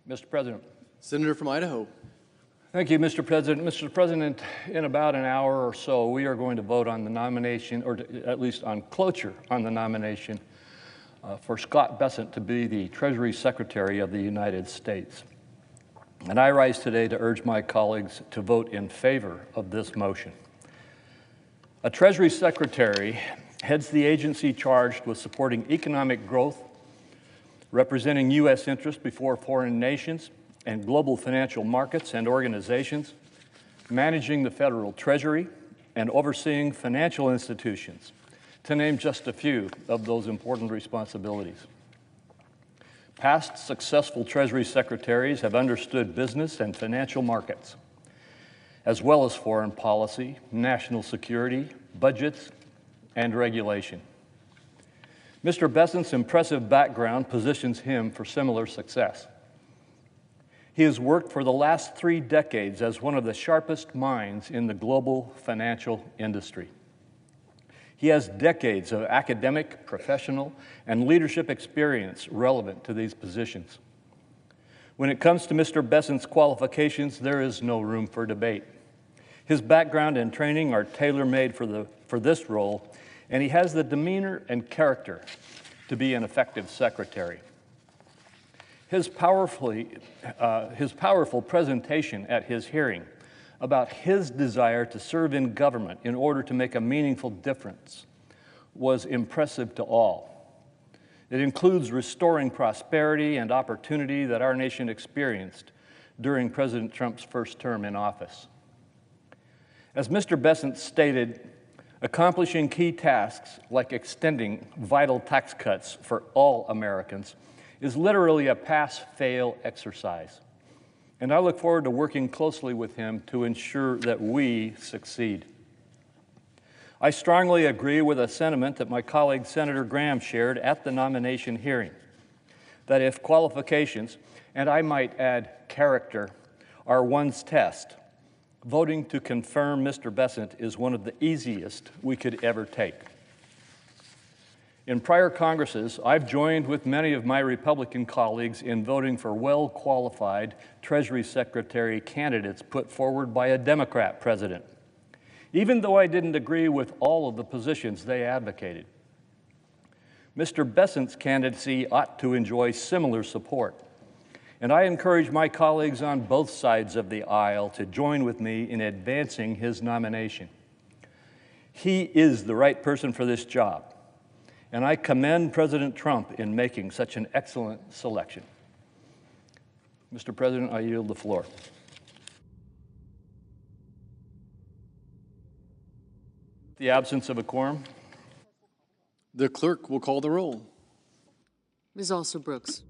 Mr. President. Senator from Idaho. Thank you, Mr. President. Mr. President, in about an hour or so, we are going to vote on the nomination, or at least on cloture on the nomination for Scott Bessent to be the Treasury Secretary of the United States. And I rise today to urge my colleagues to vote in favor of this motion. A Treasury Secretary heads the agency charged with supporting economic growth, representing U.S. interests before foreign nations and global financial markets and organizations, managing the federal treasury, and overseeing financial institutions, to name just a few of those important responsibilities. Past successful Treasury secretaries have understood business and financial markets, as well as foreign policy, national security, budgets, and regulation. Mr. Bessent's impressive background positions him for similar success. He has worked for the last 3 decades as one of the sharpest minds in the global financial industry. He has decades of academic, professional, and leadership experience relevant to these positions. When it comes to Mr. Bessent's qualifications, there is no room for debate. His background and training are tailor-made for this role, and he has the demeanor and character to be an effective secretary. His powerful presentation at his hearing about his desire to serve in government in order to make a meaningful difference was impressive to all. It includes restoring prosperity and opportunity that our nation experienced during President Trump's first term in office. As Mr. Bessent stated, accomplishing key tasks like extending vital tax cuts for all Americans is literally a pass-fail exercise. And I look forward to working closely with him to ensure that we succeed. I strongly agree with a sentiment that my colleague Senator Graham shared at the nomination hearing, that if qualifications, and I might add character, are one's test, voting to confirm Mr. Bessent is one of the easiest we could ever take. In prior Congresses, I've joined with many of my Republican colleagues in voting for well-qualified Treasury Secretary candidates put forward by a Democrat president, even though I didn't agree with all of the positions they advocated. Mr. Bessent's candidacy ought to enjoy similar support, and I encourage my colleagues on both sides of the aisle to join with me in advancing his nomination. He is the right person for this job, and I commend President Trump in making such an excellent selection. Mr. President, I yield the floor. The absence of a quorum. The clerk will call the roll. Ms. Alston-Brooks.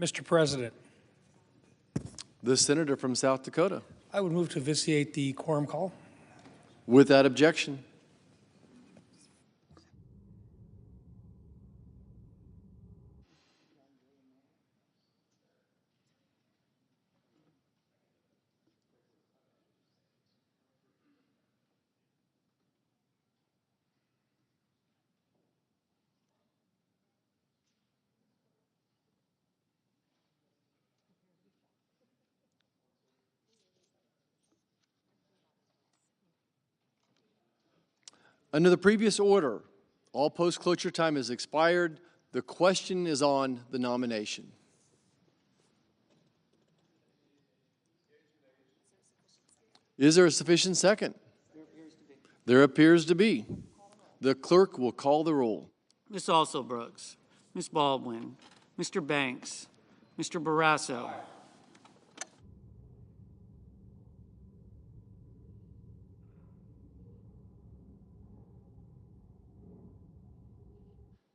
Mr. President, The senator from South Dakota. I would move to vitiate the quorum call. Without objection. Under the previous order, all post-cloture time has expired. The question is on the nomination. Is there a sufficient second? There appears to be. The clerk will call the roll. Ms. Also Brooks, Ms. Baldwin, Mr. Banks, Mr. Barrasso,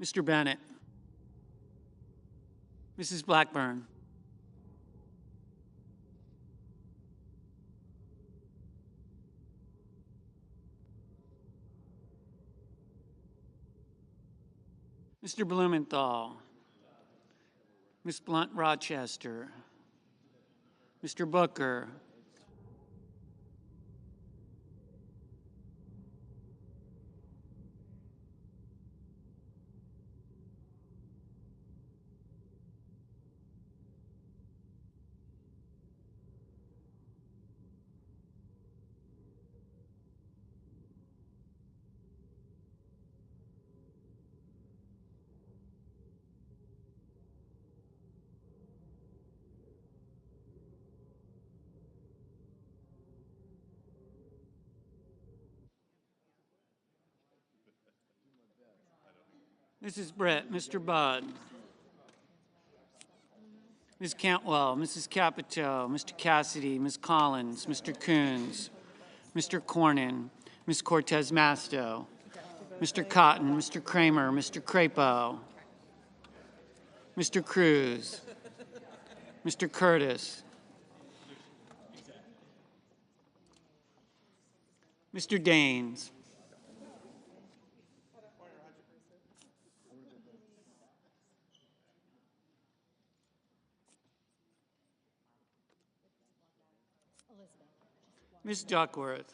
Mr. Bennett, Mrs. Blackburn, Mr. Blumenthal, Ms. Blunt Rochester, Mr. Booker, Mrs. Brett, Mr. Budd, Ms. Cantwell, Mrs. Capito, Mr. Cassidy, Ms. Collins, Mr. Coons, Mr. Cornyn, Ms. Cortez Masto, Mr. Cotton, Mr. Kramer, Mr. Crapo, Mr. Cruz, Mr. Curtis, Mr. Daines, Ms. Duckworth,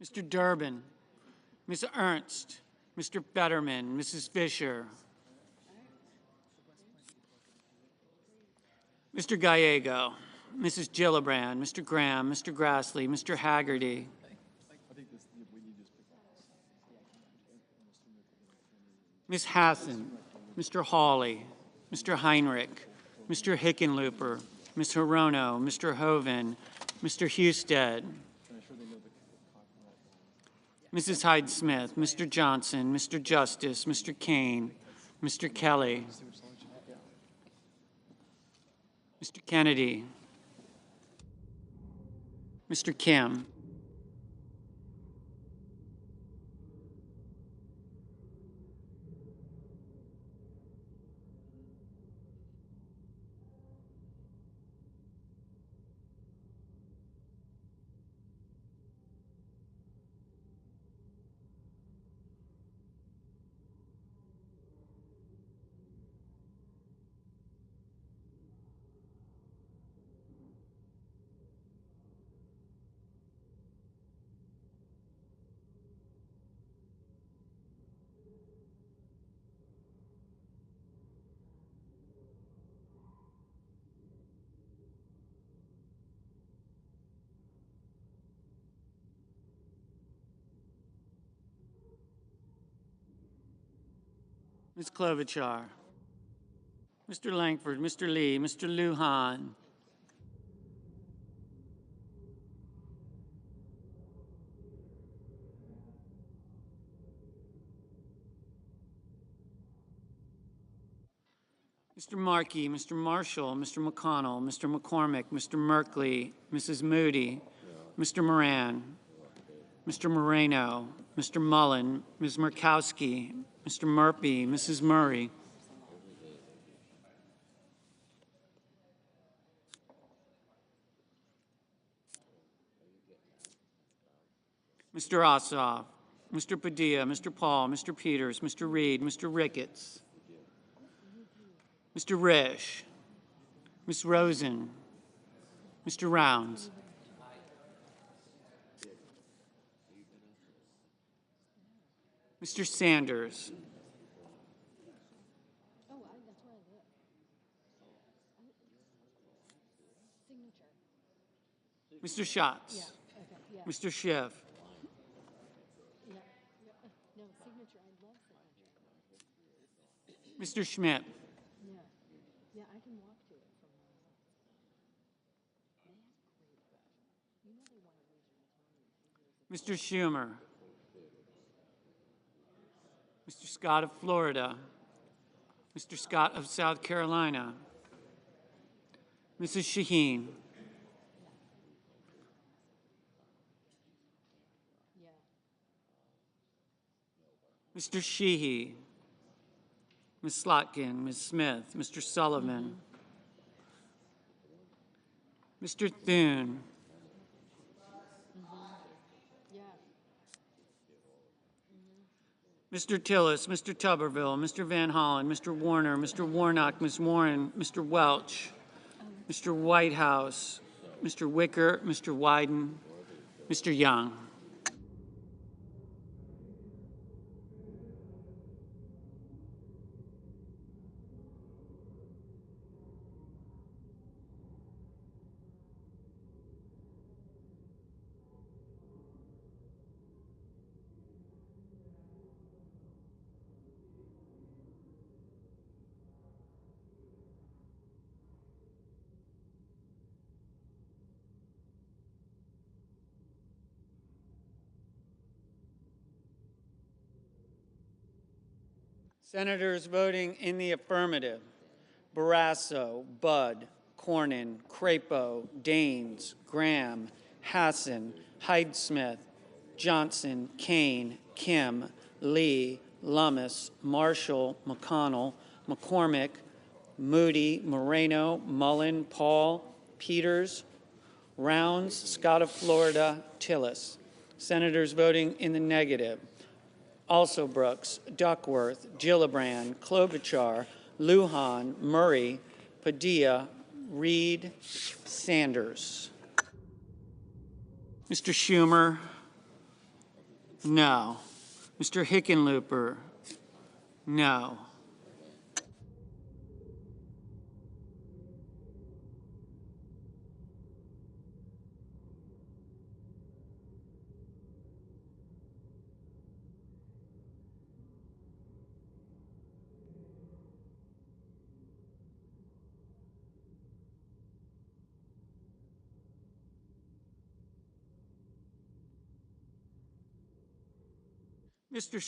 Mr. Durbin, Ms. Ernst, Mr. Fetterman, Mrs. Fisher, Mr. Gallego, Mrs. Gillibrand, Mr. Graham, Mr. Grassley, Mr. Haggerty, Ms. Hassan, Mr. Hawley, Mr. Heinrich, Mr. Hickenlooper, Ms. Hirono, Mr. Hoven, Mr. Husted, Mrs. Hyde-Smith, Mr. Johnson, Mr. Justice, Mr. Kane, Mr. Kelly, Mr. Kennedy, Mr. Kim, Ms. Klobuchar, Mr. Langford, Mr. Lee, Mr. Lujan, Mr. Markey, Mr. Marshall, Mr. McConnell, Mr. McCormick, Mr. Merkley, Mrs. Moody, Mr. Moran, Mr. Moreno, Mr. Mullen, Ms. Murkowski, Mr. Murphy, Mrs. Murray, Mr. Ossoff, Mr. Padilla, Mr. Paul, Mr. Peters, Mr. Reed, Mr. Ricketts, Mr. Risch, Ms. Rosen, Mr. Rounds, Mr. Sanders, Mr. Schatz, Mr. Schiff, Mr. Schmidt, Mr. Schumer, Mr. Scott of Florida, Mr. Scott of South Carolina, Mrs. Shaheen, Mr. Sheehy, Ms. Slotkin, Ms. Smith, Mr. Sullivan, Mr. Thune, Mr. Tillis, Mr. Tuberville, Mr. Van Hollen, Mr. Warner, Mr. Warnock, Ms. Warren, Mr. Welch, Mr. Whitehouse, Mr. Wicker, Mr. Wyden, Mr. Young. Senators voting in the affirmative: Barrasso, Budd, Cornyn, Crapo, Daines, Graham, Hassan, Hyde-Smith, Johnson, Kane, Kim, Lee, Lummis, Marshall, McConnell, McCormick, Moody, Moreno, Mullen, Paul, Peters, Rounds, Scott of Florida, Tillis. Senators voting in the negative: Also Brooks, Duckworth, Gillibrand, Klobuchar, Lujan, Murray, Padilla, Reed, Sanders. Mr. Schumer? No. Mr. Hickenlooper? No. Mr.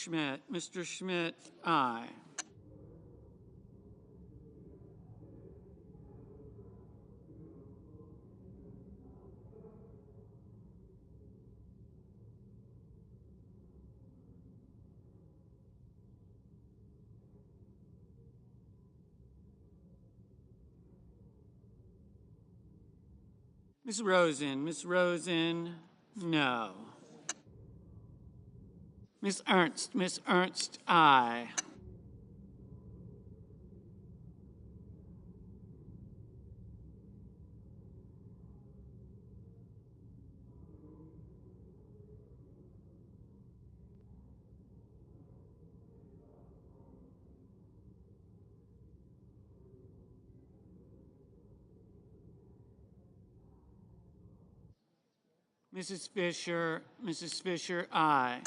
Schmidt, aye. Ms. Rosen, no. Ms. Ernst, aye. Mrs. Fisher, aye.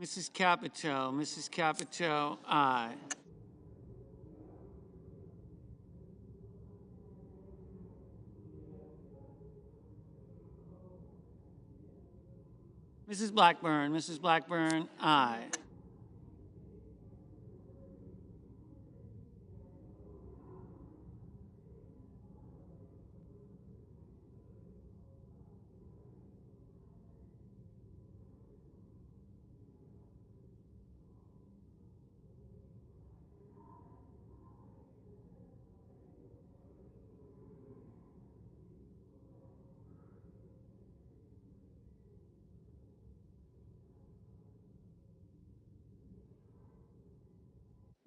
Mrs. Capito, aye. Mrs. Blackburn, aye.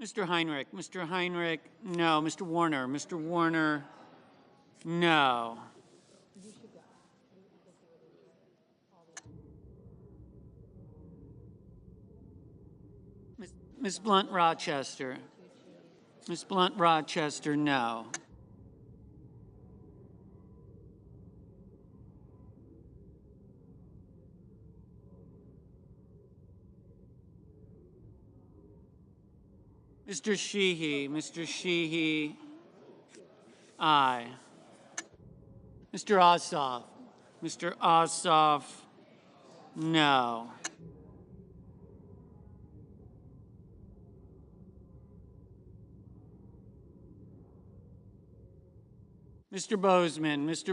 Mr. Heinrich, no. Mr. Warner, no. Ms. Blunt Rochester, no. Mr. Sheehy, aye. Mr. Ossoff, no. Mr.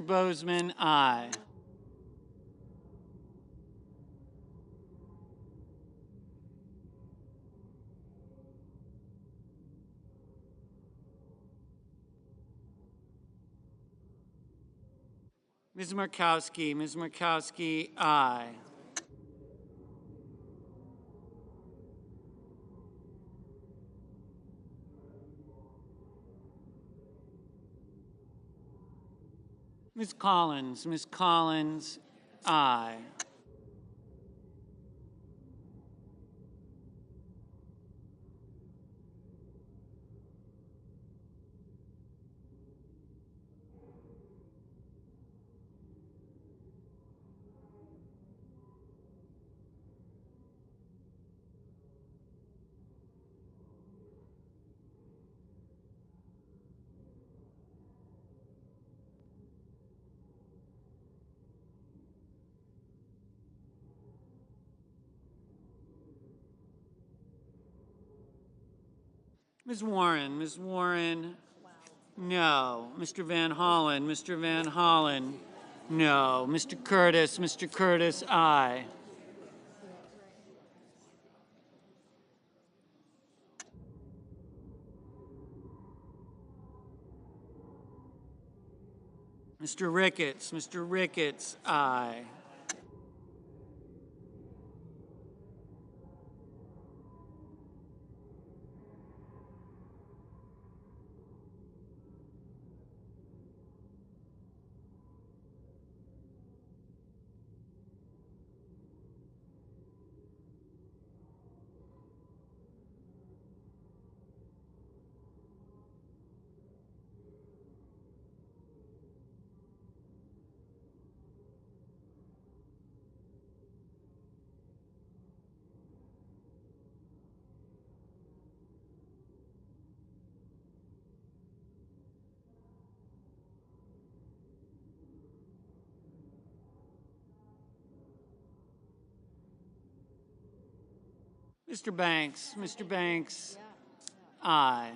Bozeman, aye. Ms. Murkowski, aye. Ms. Collins, aye. Ms. Warren, no. Mr. Van Hollen, no. Mr. Curtis, aye. Mr. Ricketts, aye. Mr. Banks, aye.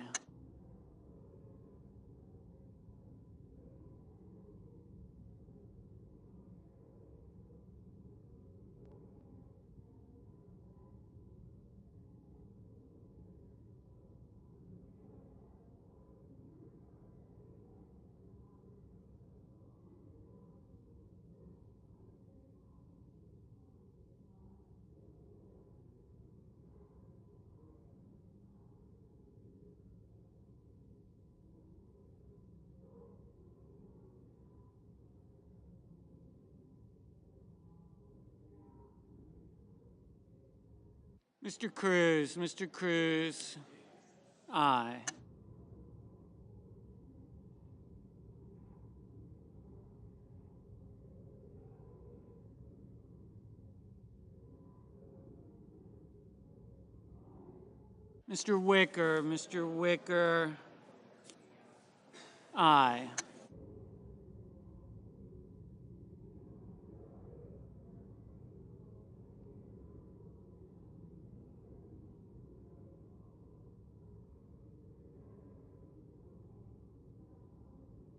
Mr. Cruz, aye. Mr. Wicker, aye.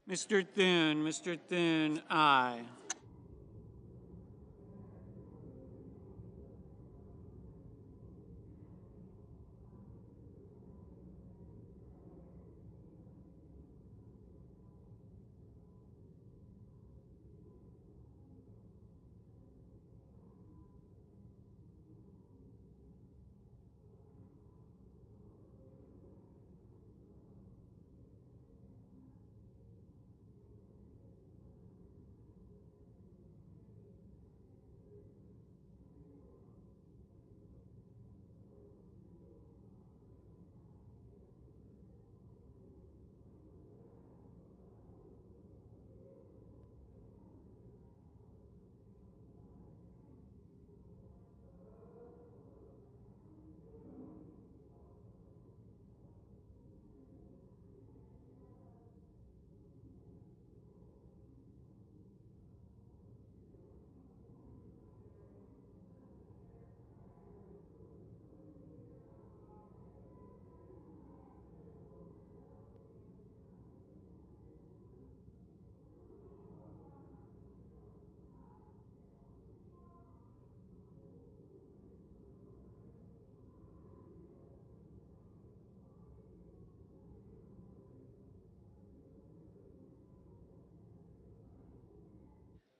Mr. Thune, aye.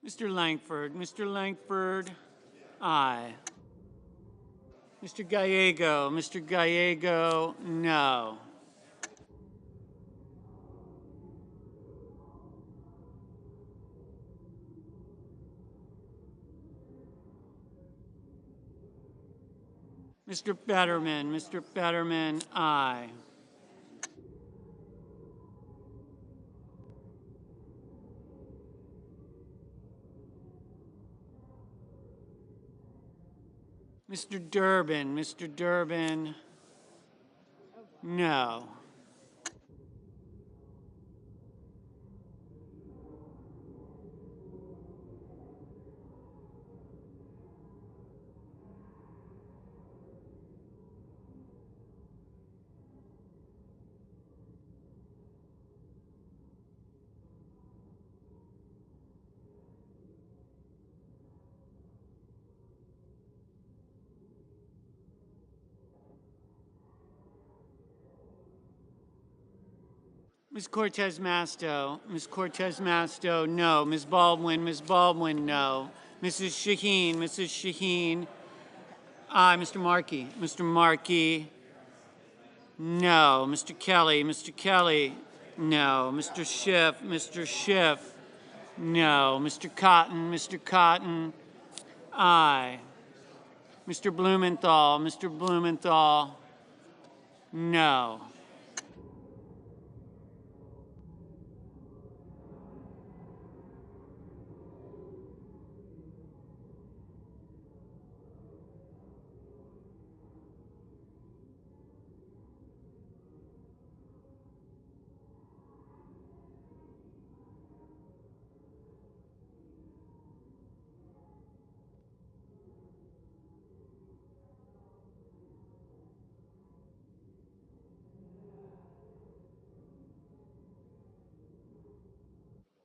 Mr. Langford, aye. Mr. Gallego, no. Mr. Betterman, aye. Mr. Durbin, no. Ms. Cortez Masto, no. Ms. Baldwin, no. Mrs. Shaheen, aye. Mr. Markey, no. Mr. Kelly, no. Mr. Schiff, no. Mr. Cotton, aye. Mr. Blumenthal, no.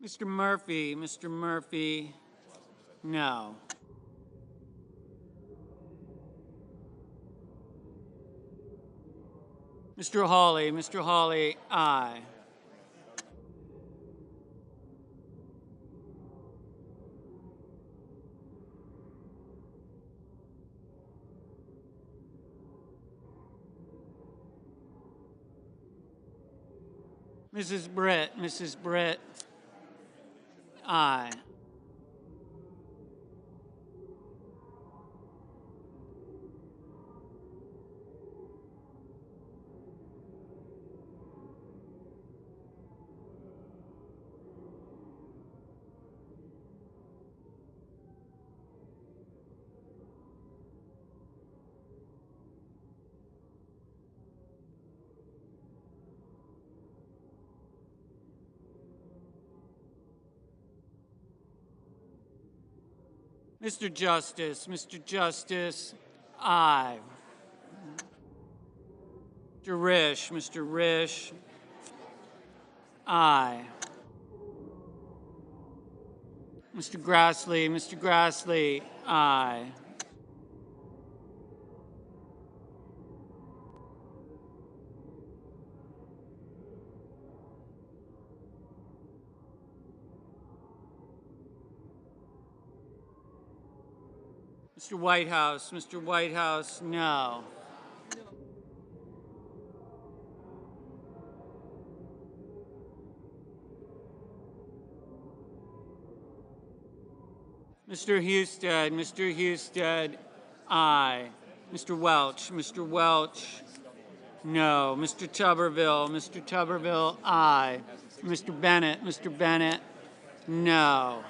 Mr. Murphy, no. Mr. Hawley, aye. Mrs. Britt, aye. Mr. Justice, aye. Mr. Risch, aye. Mr. Grassley, aye. Mr. Whitehouse, no. Mr. Husted, aye. Mr. Welch, no. Mr. Tuberville, aye. Mr. Bennett, no.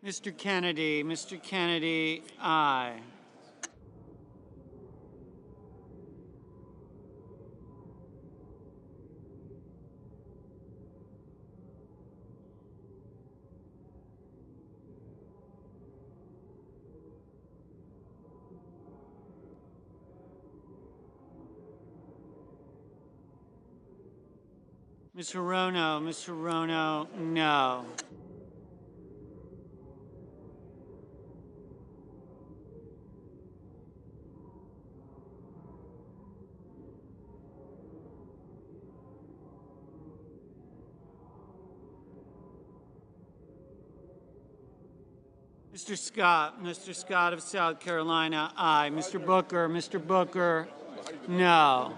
Mr. Kennedy, aye. Ms. Hirono, no. Mr. Scott of South Carolina, aye. Mr. Booker, no.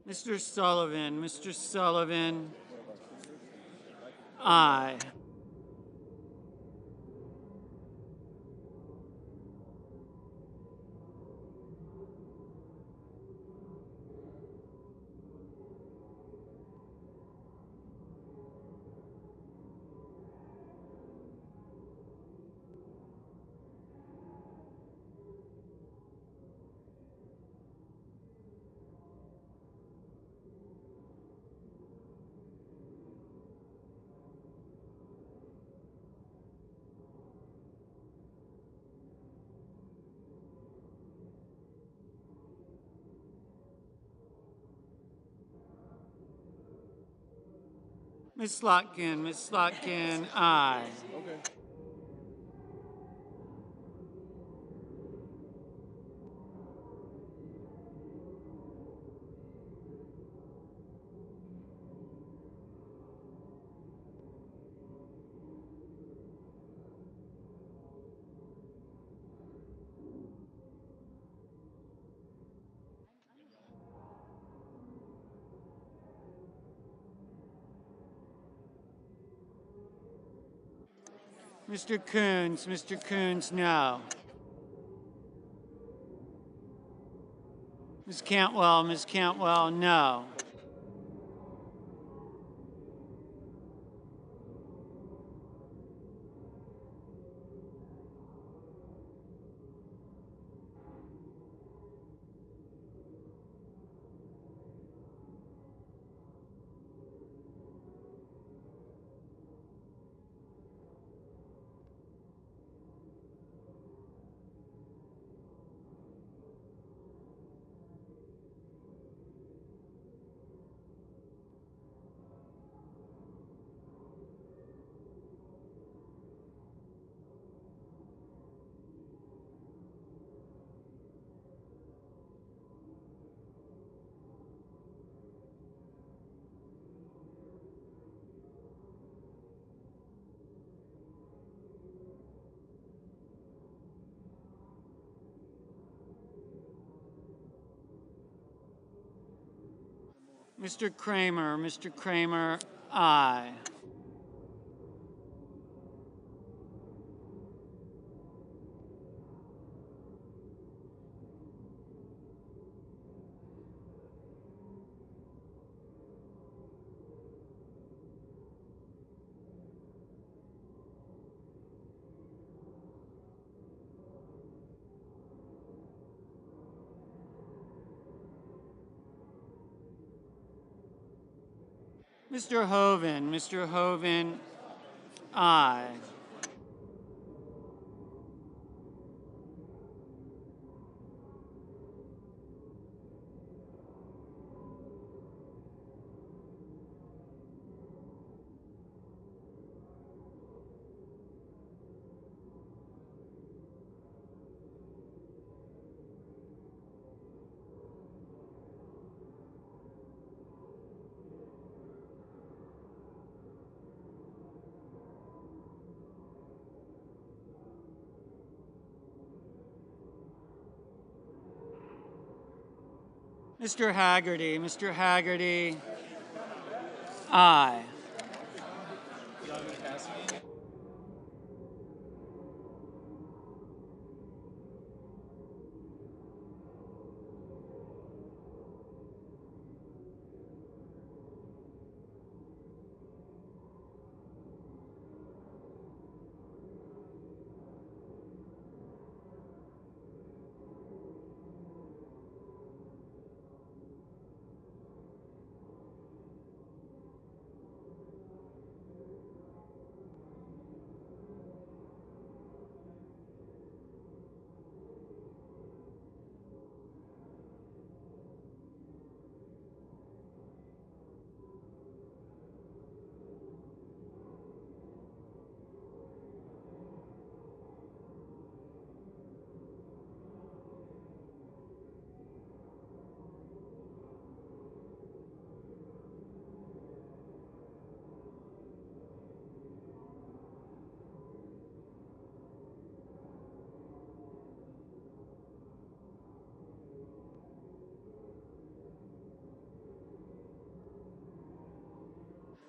Mr. Sullivan, aye. Ms. Slotkin, aye. Mr. Coons, no. Ms. Cantwell, no. Mr. Kramer, aye. Mr. Hoven, aye. Mr. Haggerty, aye.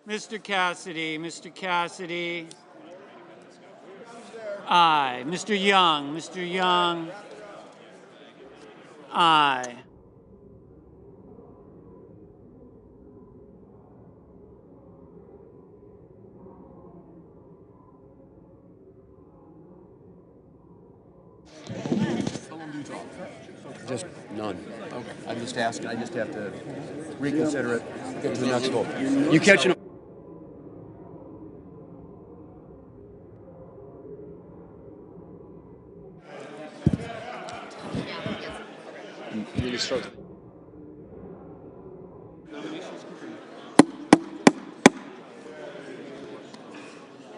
Mr. Cassidy, aye. Mr. Young, aye. Just none. Okay. I'm just asking. I just have to reconsider it, get to the next vote. You catching up? You just start.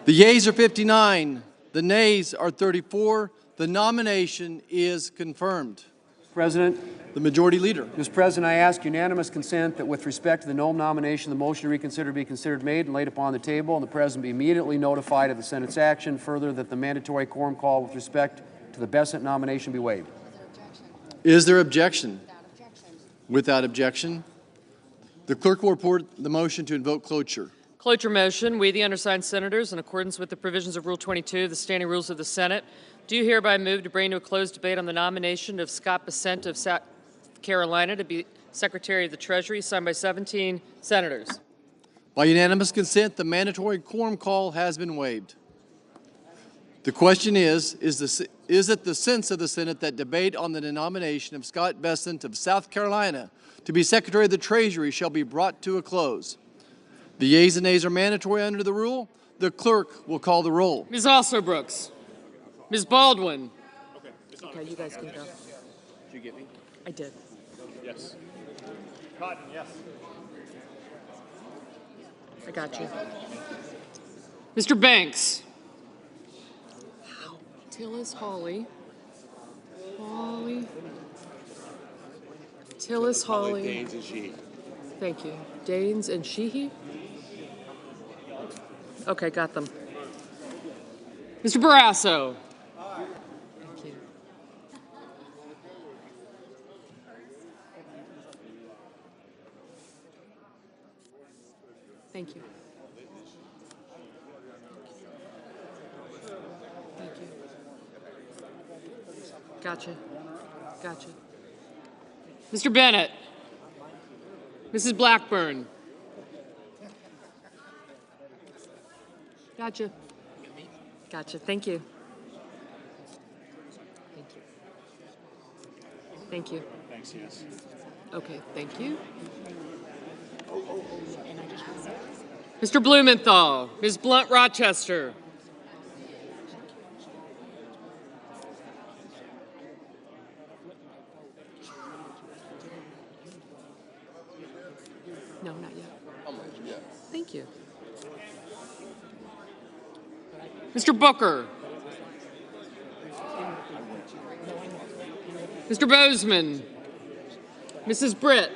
The yeas are 59, the nays are 34. The nomination is confirmed. President. The Majority Leader. Mr. President, I ask unanimous consent that with respect to the Noem nomination, the motion to reconsider be considered made and laid upon the table, and the President be immediately notified of the Senate's action. Further, that the mandatory quorum call with respect to the Bessent nomination be waived. Is there objection? Without objection. The clerk will report the motion to invoke cloture. Cloture motion. We, the undersigned senators, in accordance with the provisions of Rule 22 of the Standing Rules of the Senate, do hereby move to bring to a closed debate on the nomination of Scott Bessent of South Carolina to be Secretary of the Treasury, signed by 17 senators. By unanimous consent, the mandatory quorum call has been waived. The question is it the sense of the Senate that debate on the nomination of Scott Bessent of South Carolina to be Secretary of the Treasury shall be brought to a close? The yeas and nays are mandatory under the rule. The clerk will call the roll. Ms. Alsobrooks. Ms. Baldwin. Okay, you guys can go. Did you get me? I did. Yes. Cotton, yes. I got you. Mr. Banks. Wow. Tillis Hawley. Tillis Hawley. Daines and Sheehy. Thank you. Daines and Sheehy? Okay, got them. Mr. Barrasso. Thank you. Thank you. Thank you. Gotcha. Gotcha. Mr. Bennett. Mrs. Blackburn. Gotcha. Gotcha. Thank you. Thank you. Thank you. Thanks, yes. Okay, thank you. Mr. Blumenthal, Ms. Blunt Rochester. No, not yet. Thank you. Mr. Booker. Mr. Bozeman. Mrs. Britt.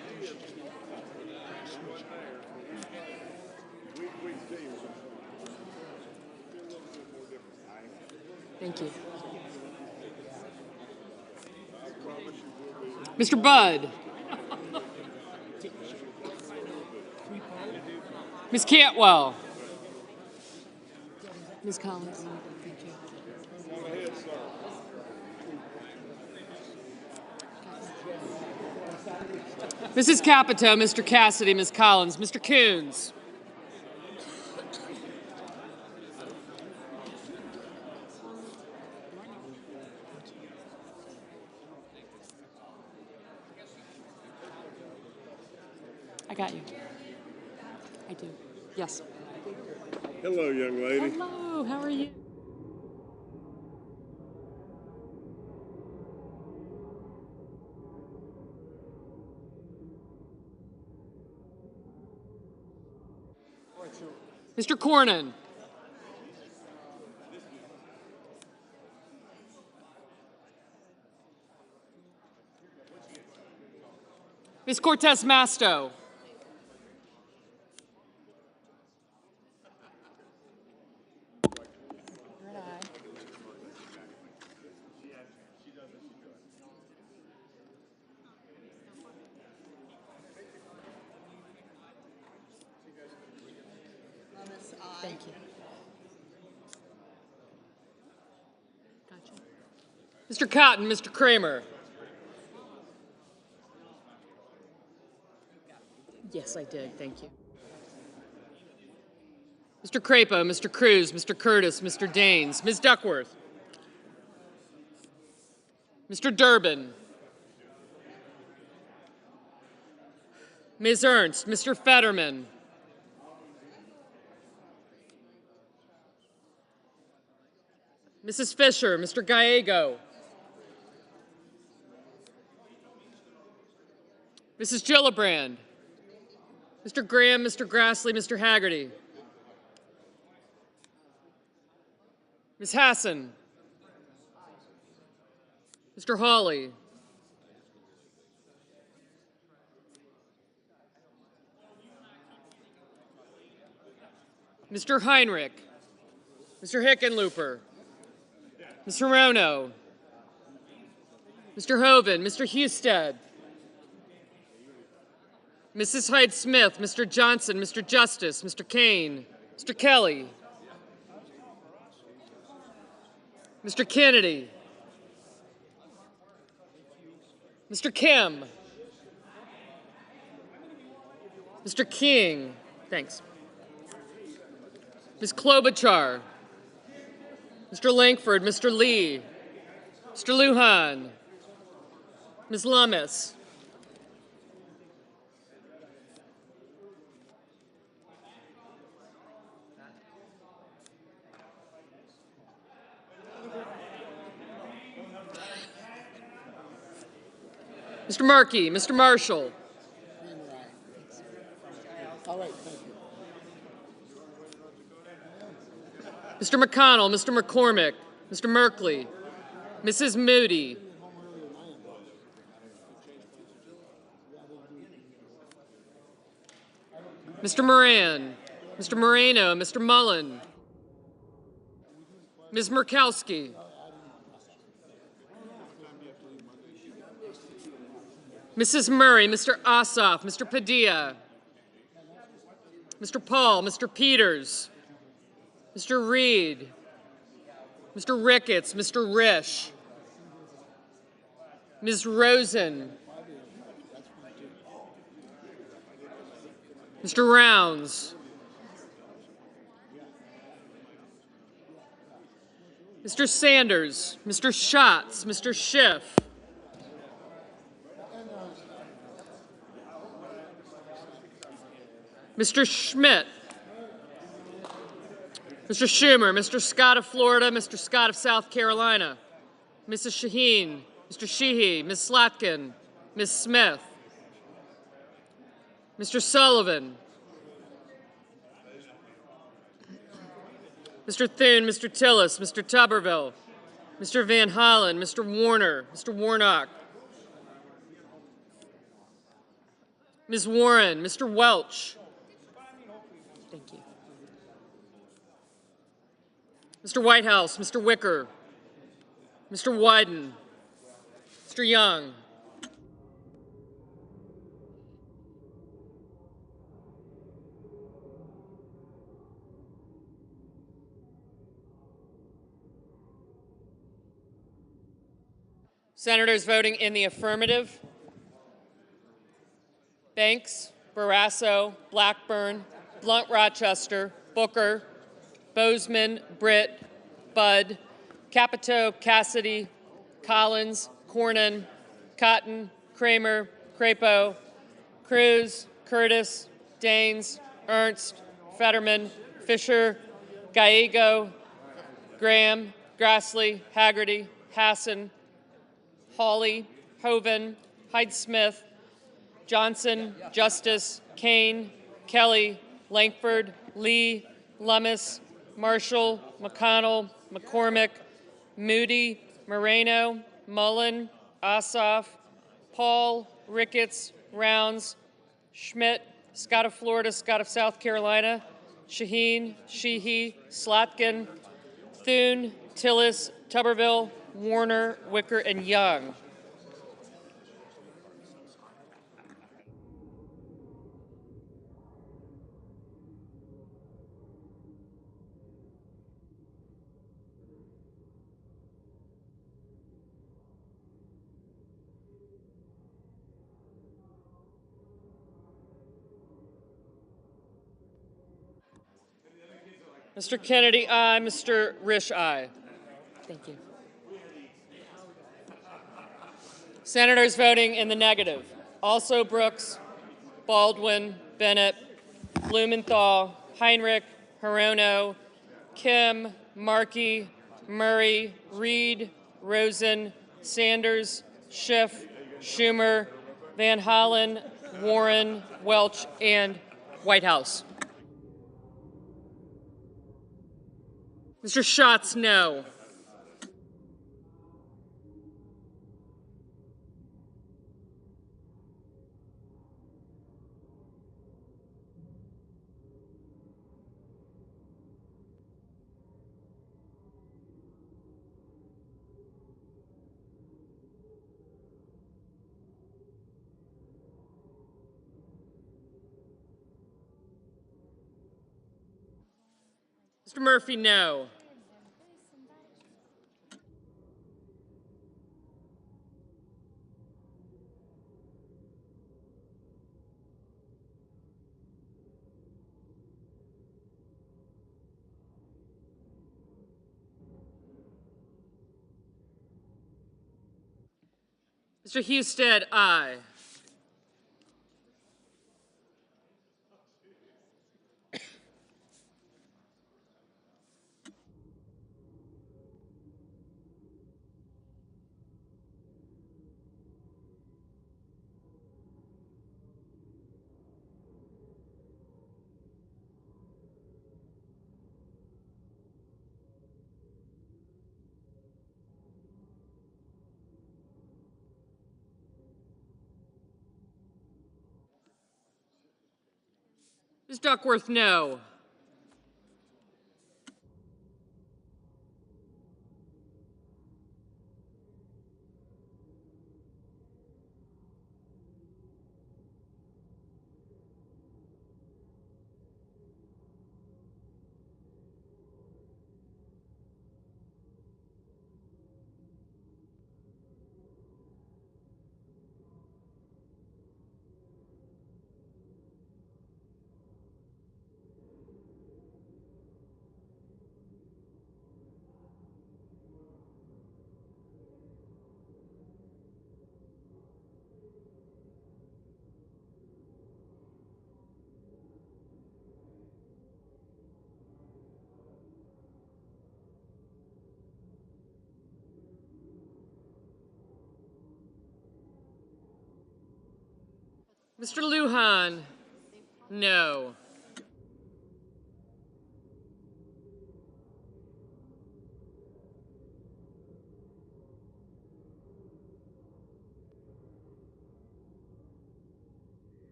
Thank you. Mr. Budd. Ms. Cantwell. Ms. Collins. Thank you. Mrs. Capito, Mr. Cassidy, Ms. Collins, Mr. Coons. I got you. I do. Yes. Hello, young lady. Hello, how are you? Mr. Cornyn. Ms. Cortez Masto. Thank you. Gotcha. Mr. Cotton, Mr. Kramer. Yes, I did. Thank you. Mr. Crapo, Mr. Cruz, Mr. Curtis, Mr. Daines, Ms. Duckworth. Mr. Durbin. Ms. Ernst, Mr. Fetterman. Mrs. Fisher, Mr. Gallego. Mrs. Gillibrand. Mr. Graham, Mr. Grassley, Mr. Haggerty. Ms. Hassan. Mr. Hawley. Mr. Heinrich. Mr. Hickenlooper. Mr. Rono. Mr. Hoven. Mr. Husted. Mrs. Hyde-Smith. Mr. Johnson. Mr. Justice. Mr. Kane. Mr. Kelly. Mr. Kennedy. Mr. Kim. Mr. King. Thanks. Ms. Klobuchar. Mr. Langford. Mr. Lee. Mr. Lujan. Ms. Lummis. Mr. Markey, Mr. Marshall. All right, thank you. Mr. McConnell, Mr. McCormick, Mr. Merkley, Mrs. Moody. Mr. Moran, Mr. Moreno, Mr. Mullen, Ms. Murkowski. Mrs. Murray, Mr. Ossoff, Mr. Padilla, Mr. Paul, Mr. Peters, Mr. Reed, Mr. Ricketts, Mr. Risch, Ms. Rosen, Mr. Rounds, Mr. Sanders, Mr. Schatz, Mr. Schiff, Mr. Schmidt, Mr. Schumer, Mr. Scott of Florida, Mr. Scott of South Carolina, Mrs. Shaheen, Mr. Sheehy, Ms. Slotkin, Ms. Smith, Mr. Sullivan, Mr. Thune, Mr. Tillis, Mr. Tuberville, Mr. Van Hollen, Mr. Warner, Mr. Warnock, Ms. Warren, Mr. Welch. Thank you. Mr. Whitehouse, Mr. Wicker, Mr. Wyden, Mr. Young, Senators voting in the affirmative: Banks, Barrasso, Blackburn, Blunt Rochester, Booker, Bozeman, Britt, Budd, Capito, Cassidy, Collins, Cornyn, Cotton, Kramer, Crapo, Cruz, Curtis, Daines, Ernst, Fetterman, Fisher, Gallego, Graham, Grassley, Haggerty, Hassan, Hawley, Hoeven, Hyde-Smith, Johnson, Justice, Kane, Kelly, Lankford, Lee, Lummis, Marshall, McConnell, McCormick, Moody, Moreno, Mullen, Ossoff, Paul, Ricketts, Rounds, Schmidt, Scott of Florida, Scott of South Carolina, Shaheen, Sheehy, Slotkin, Thune, Tillis, Tuberville, Warner, Wicker, and Young. Mr. Kennedy, aye. Mr. Risch, aye. Thank you. Senators voting in the negative: also Brooks, Baldwin, Bennett, Blumenthal, Heinrich, Hirono, Kim, Markey, Murray, Reed, Rosen, Sanders, Schiff, Schumer, Van Hollen, Warren, Welch, and Whitehouse. Mr. Schatz, no. Mr. Murphy, no. Mr. Husted, aye. Ms. Duckworth, no. Mr. Lujan, no.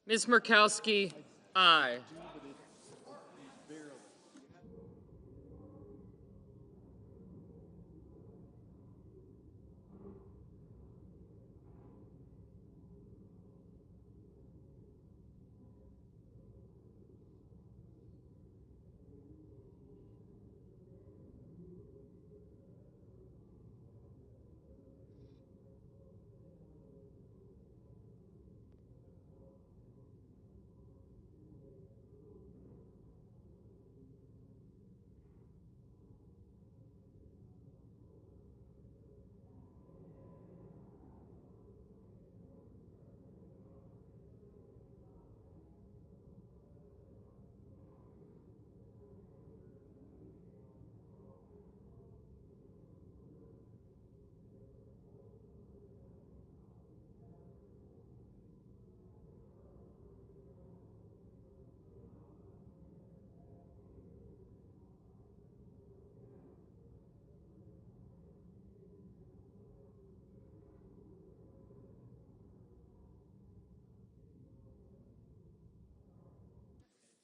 Ms. Murkowski, aye.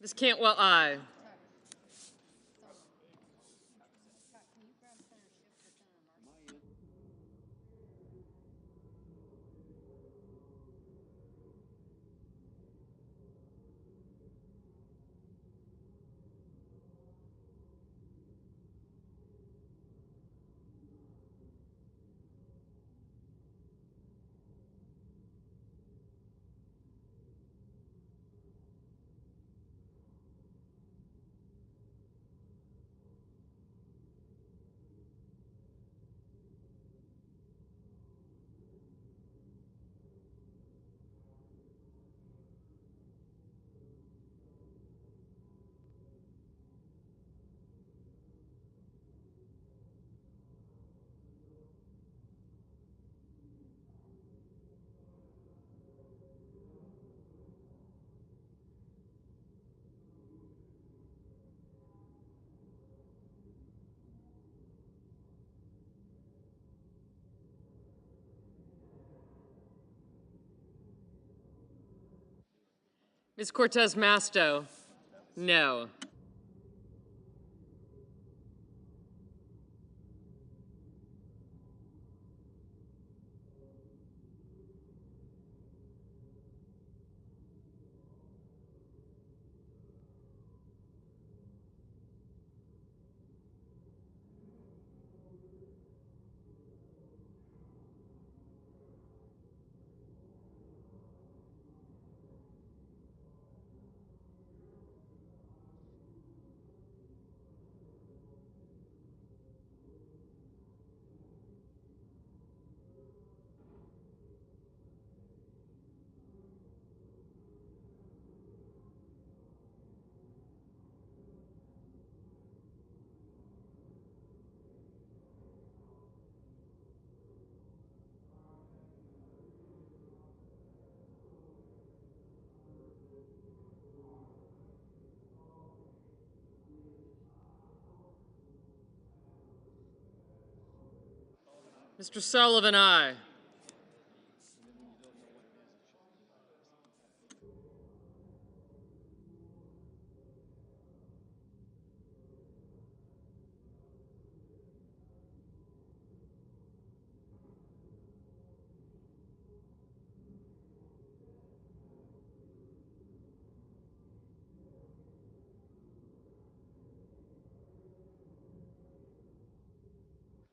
Ms. Cantwell, aye. Ms. Cortez Masto, no. Mr. Sullivan, aye.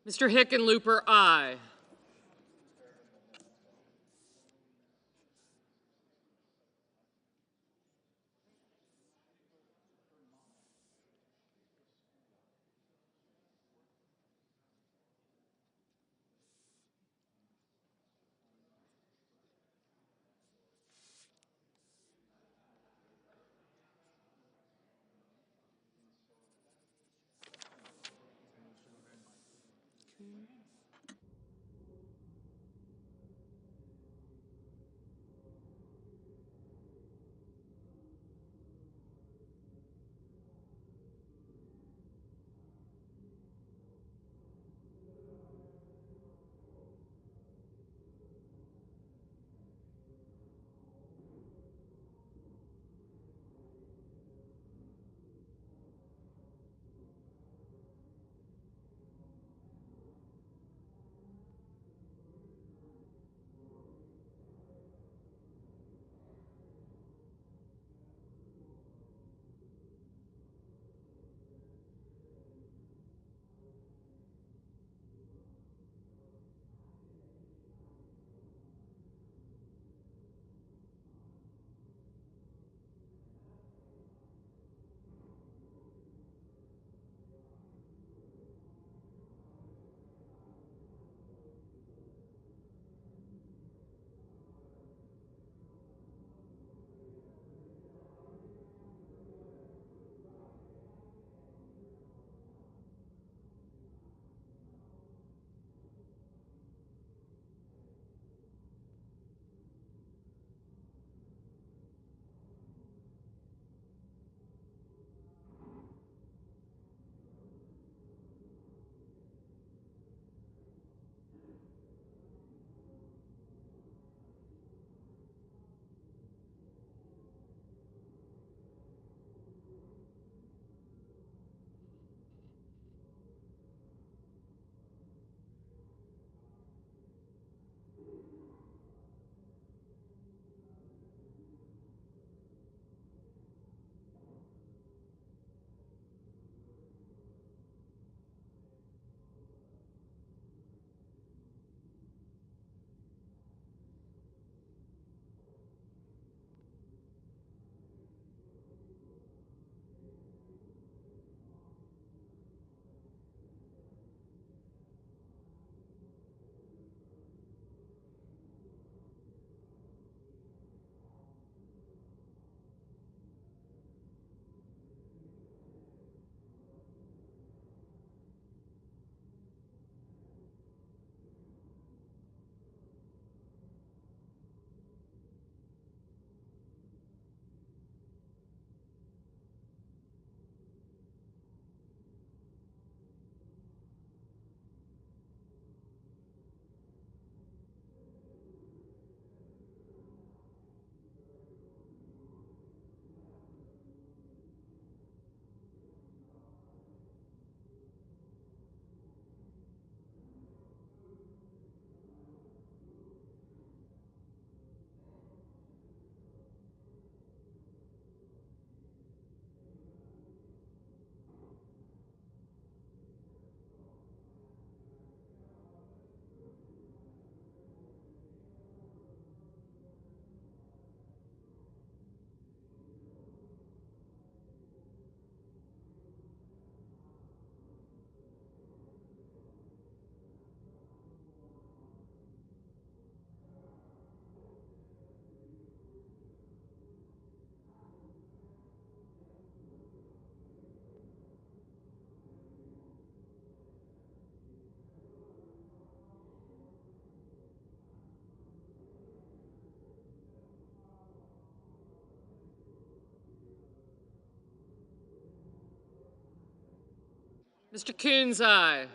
Mr. Hickenlooper, aye. Mr. Coons, aye.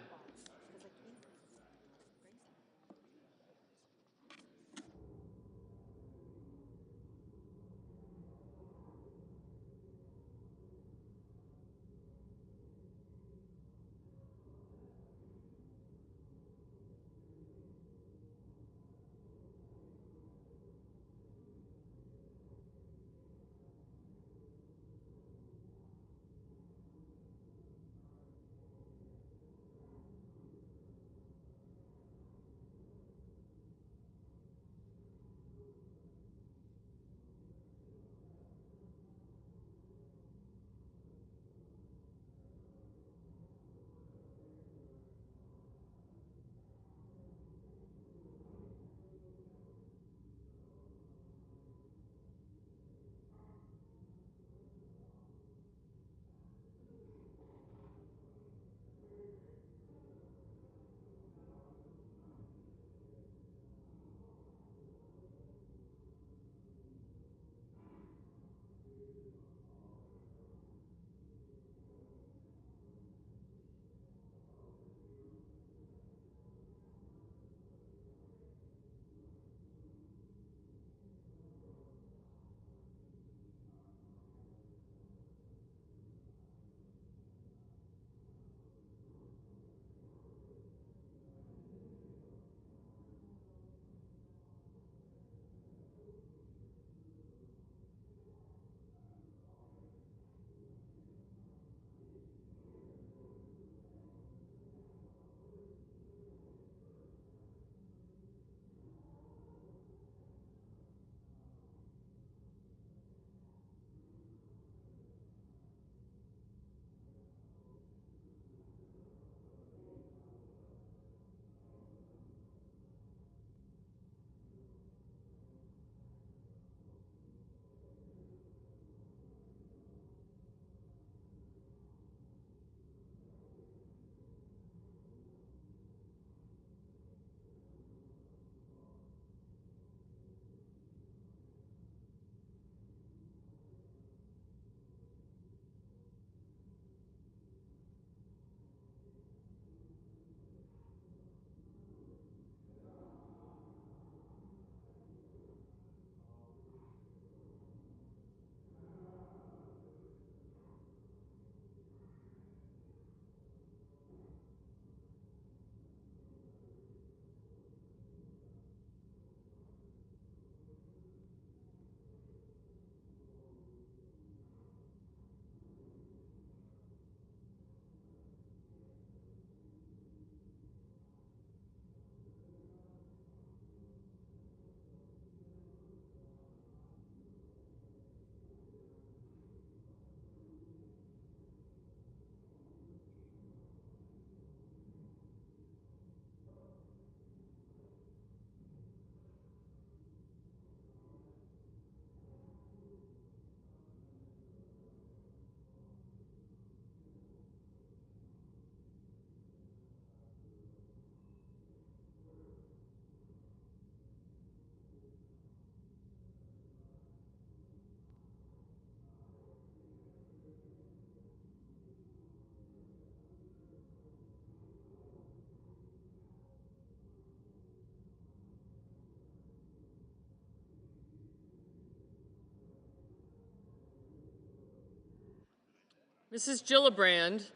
Mrs. Gillibrand?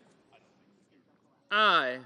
Aye.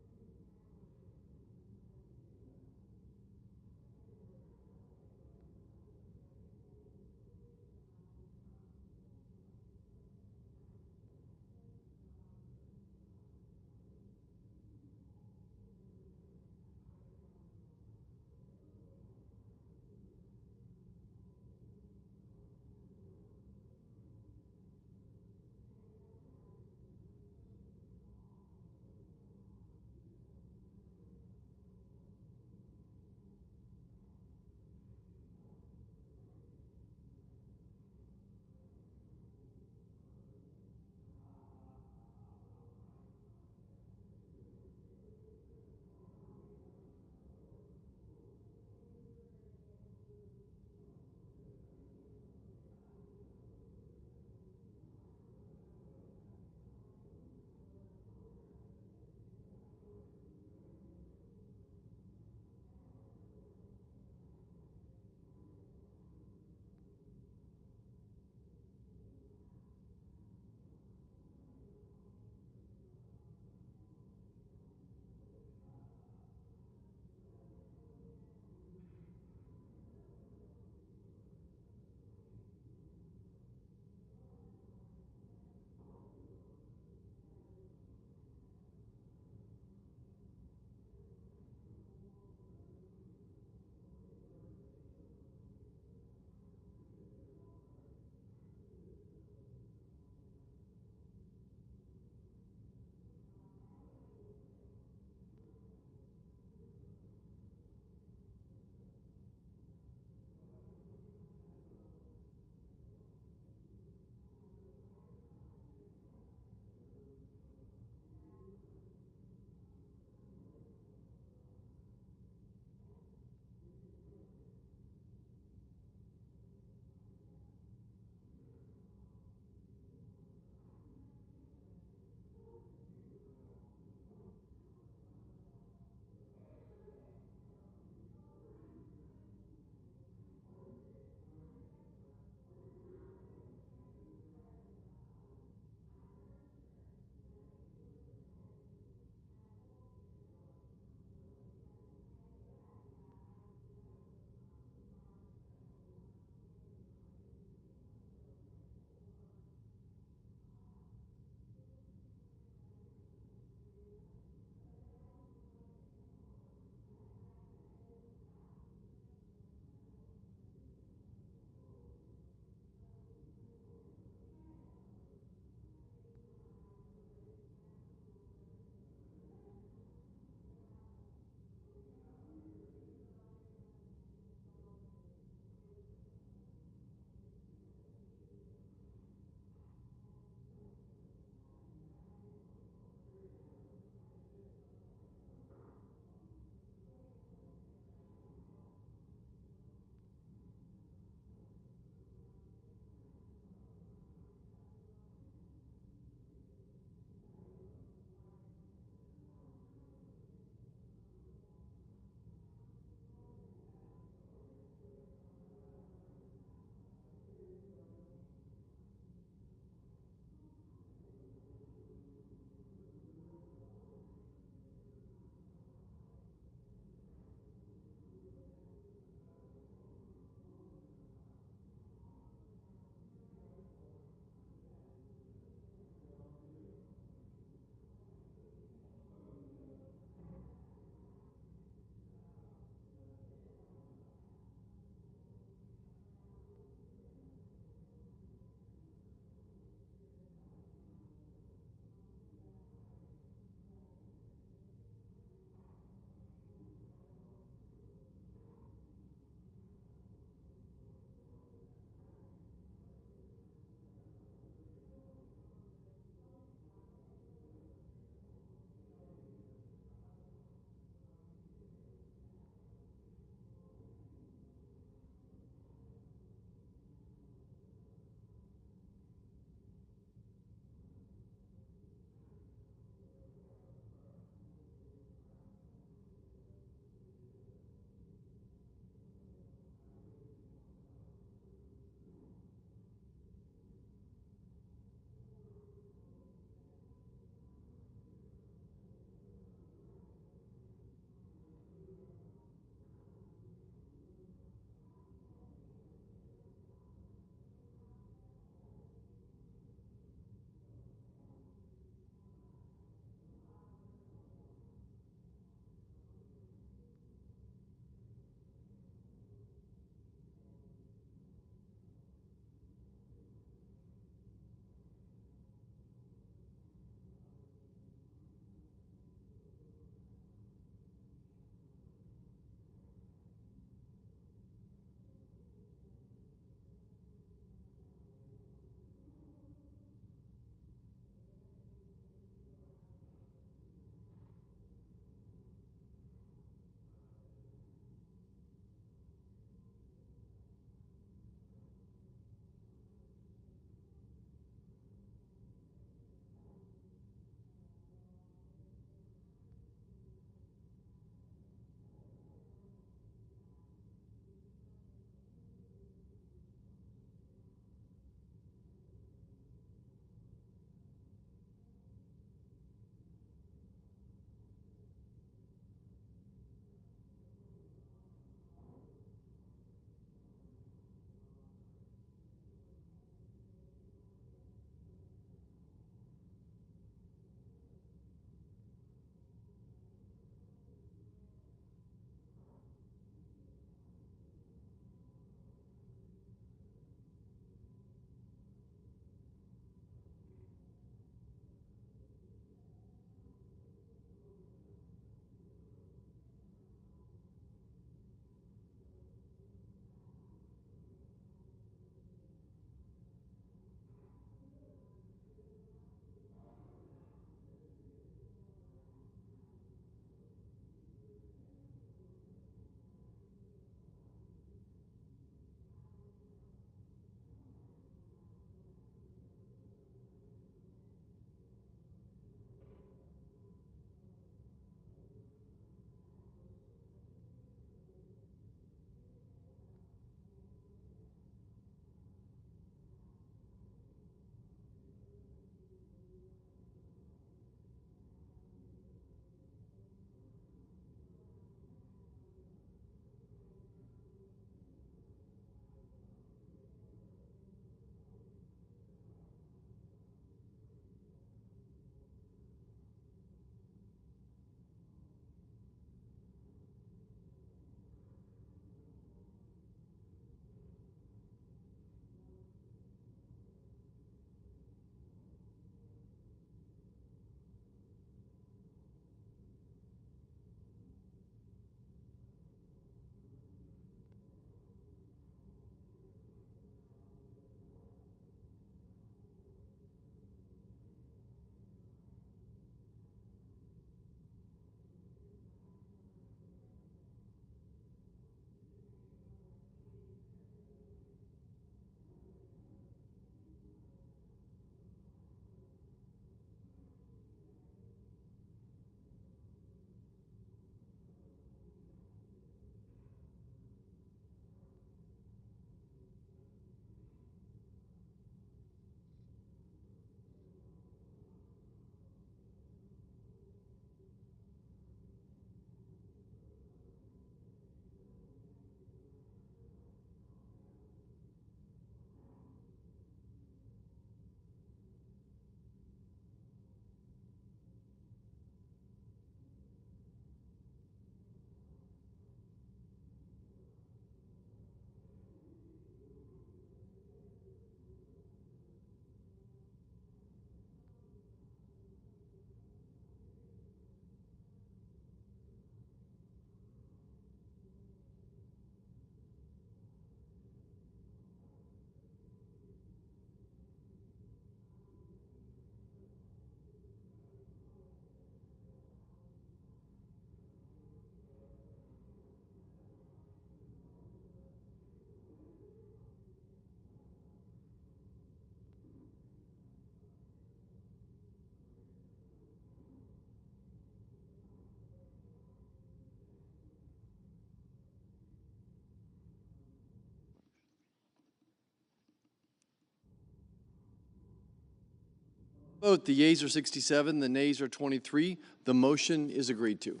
Vote, the yeas are 67, the nays are 23. The motion is agreed to.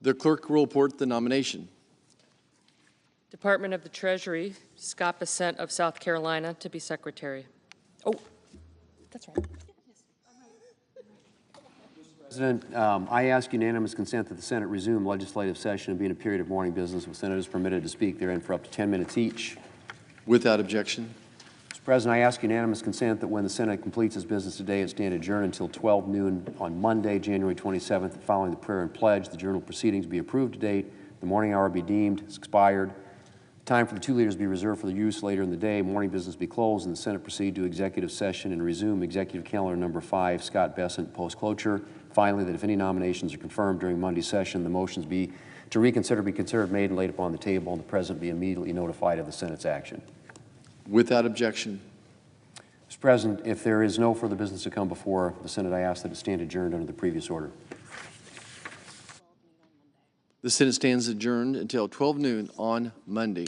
The clerk will report the nomination. Department of the Treasury, Scott Bessent of South Carolina to be Secretary. Oh, that's right. President, I ask unanimous consent that the Senate resume legislative session and be in a period of morning business with senators permitted to speak therein for up to 10 minutes each. Without objection. Mr. President, I ask unanimous consent that when the Senate completes its business today, it stand adjourned until 12 noon on Monday, January 27th, following the prayer and pledge. The journal proceedings be approved to date. The morning hour be deemed expired. Time for the two leaders be reserved for their use later in the day. Morning business be closed, and the Senate proceed to executive session and resume executive calendar number 5, Scott Bessent, post-cloture. Finally, that if any nominations are confirmed during Monday's session, the motions be to reconsider be considered made and laid upon the table, and the President be immediately notified of the Senate's action. Without objection. Mr. President, if there is no further business to come before the Senate, I ask that it stand adjourned under the previous order. The Senate stands adjourned until 12 noon on Monday.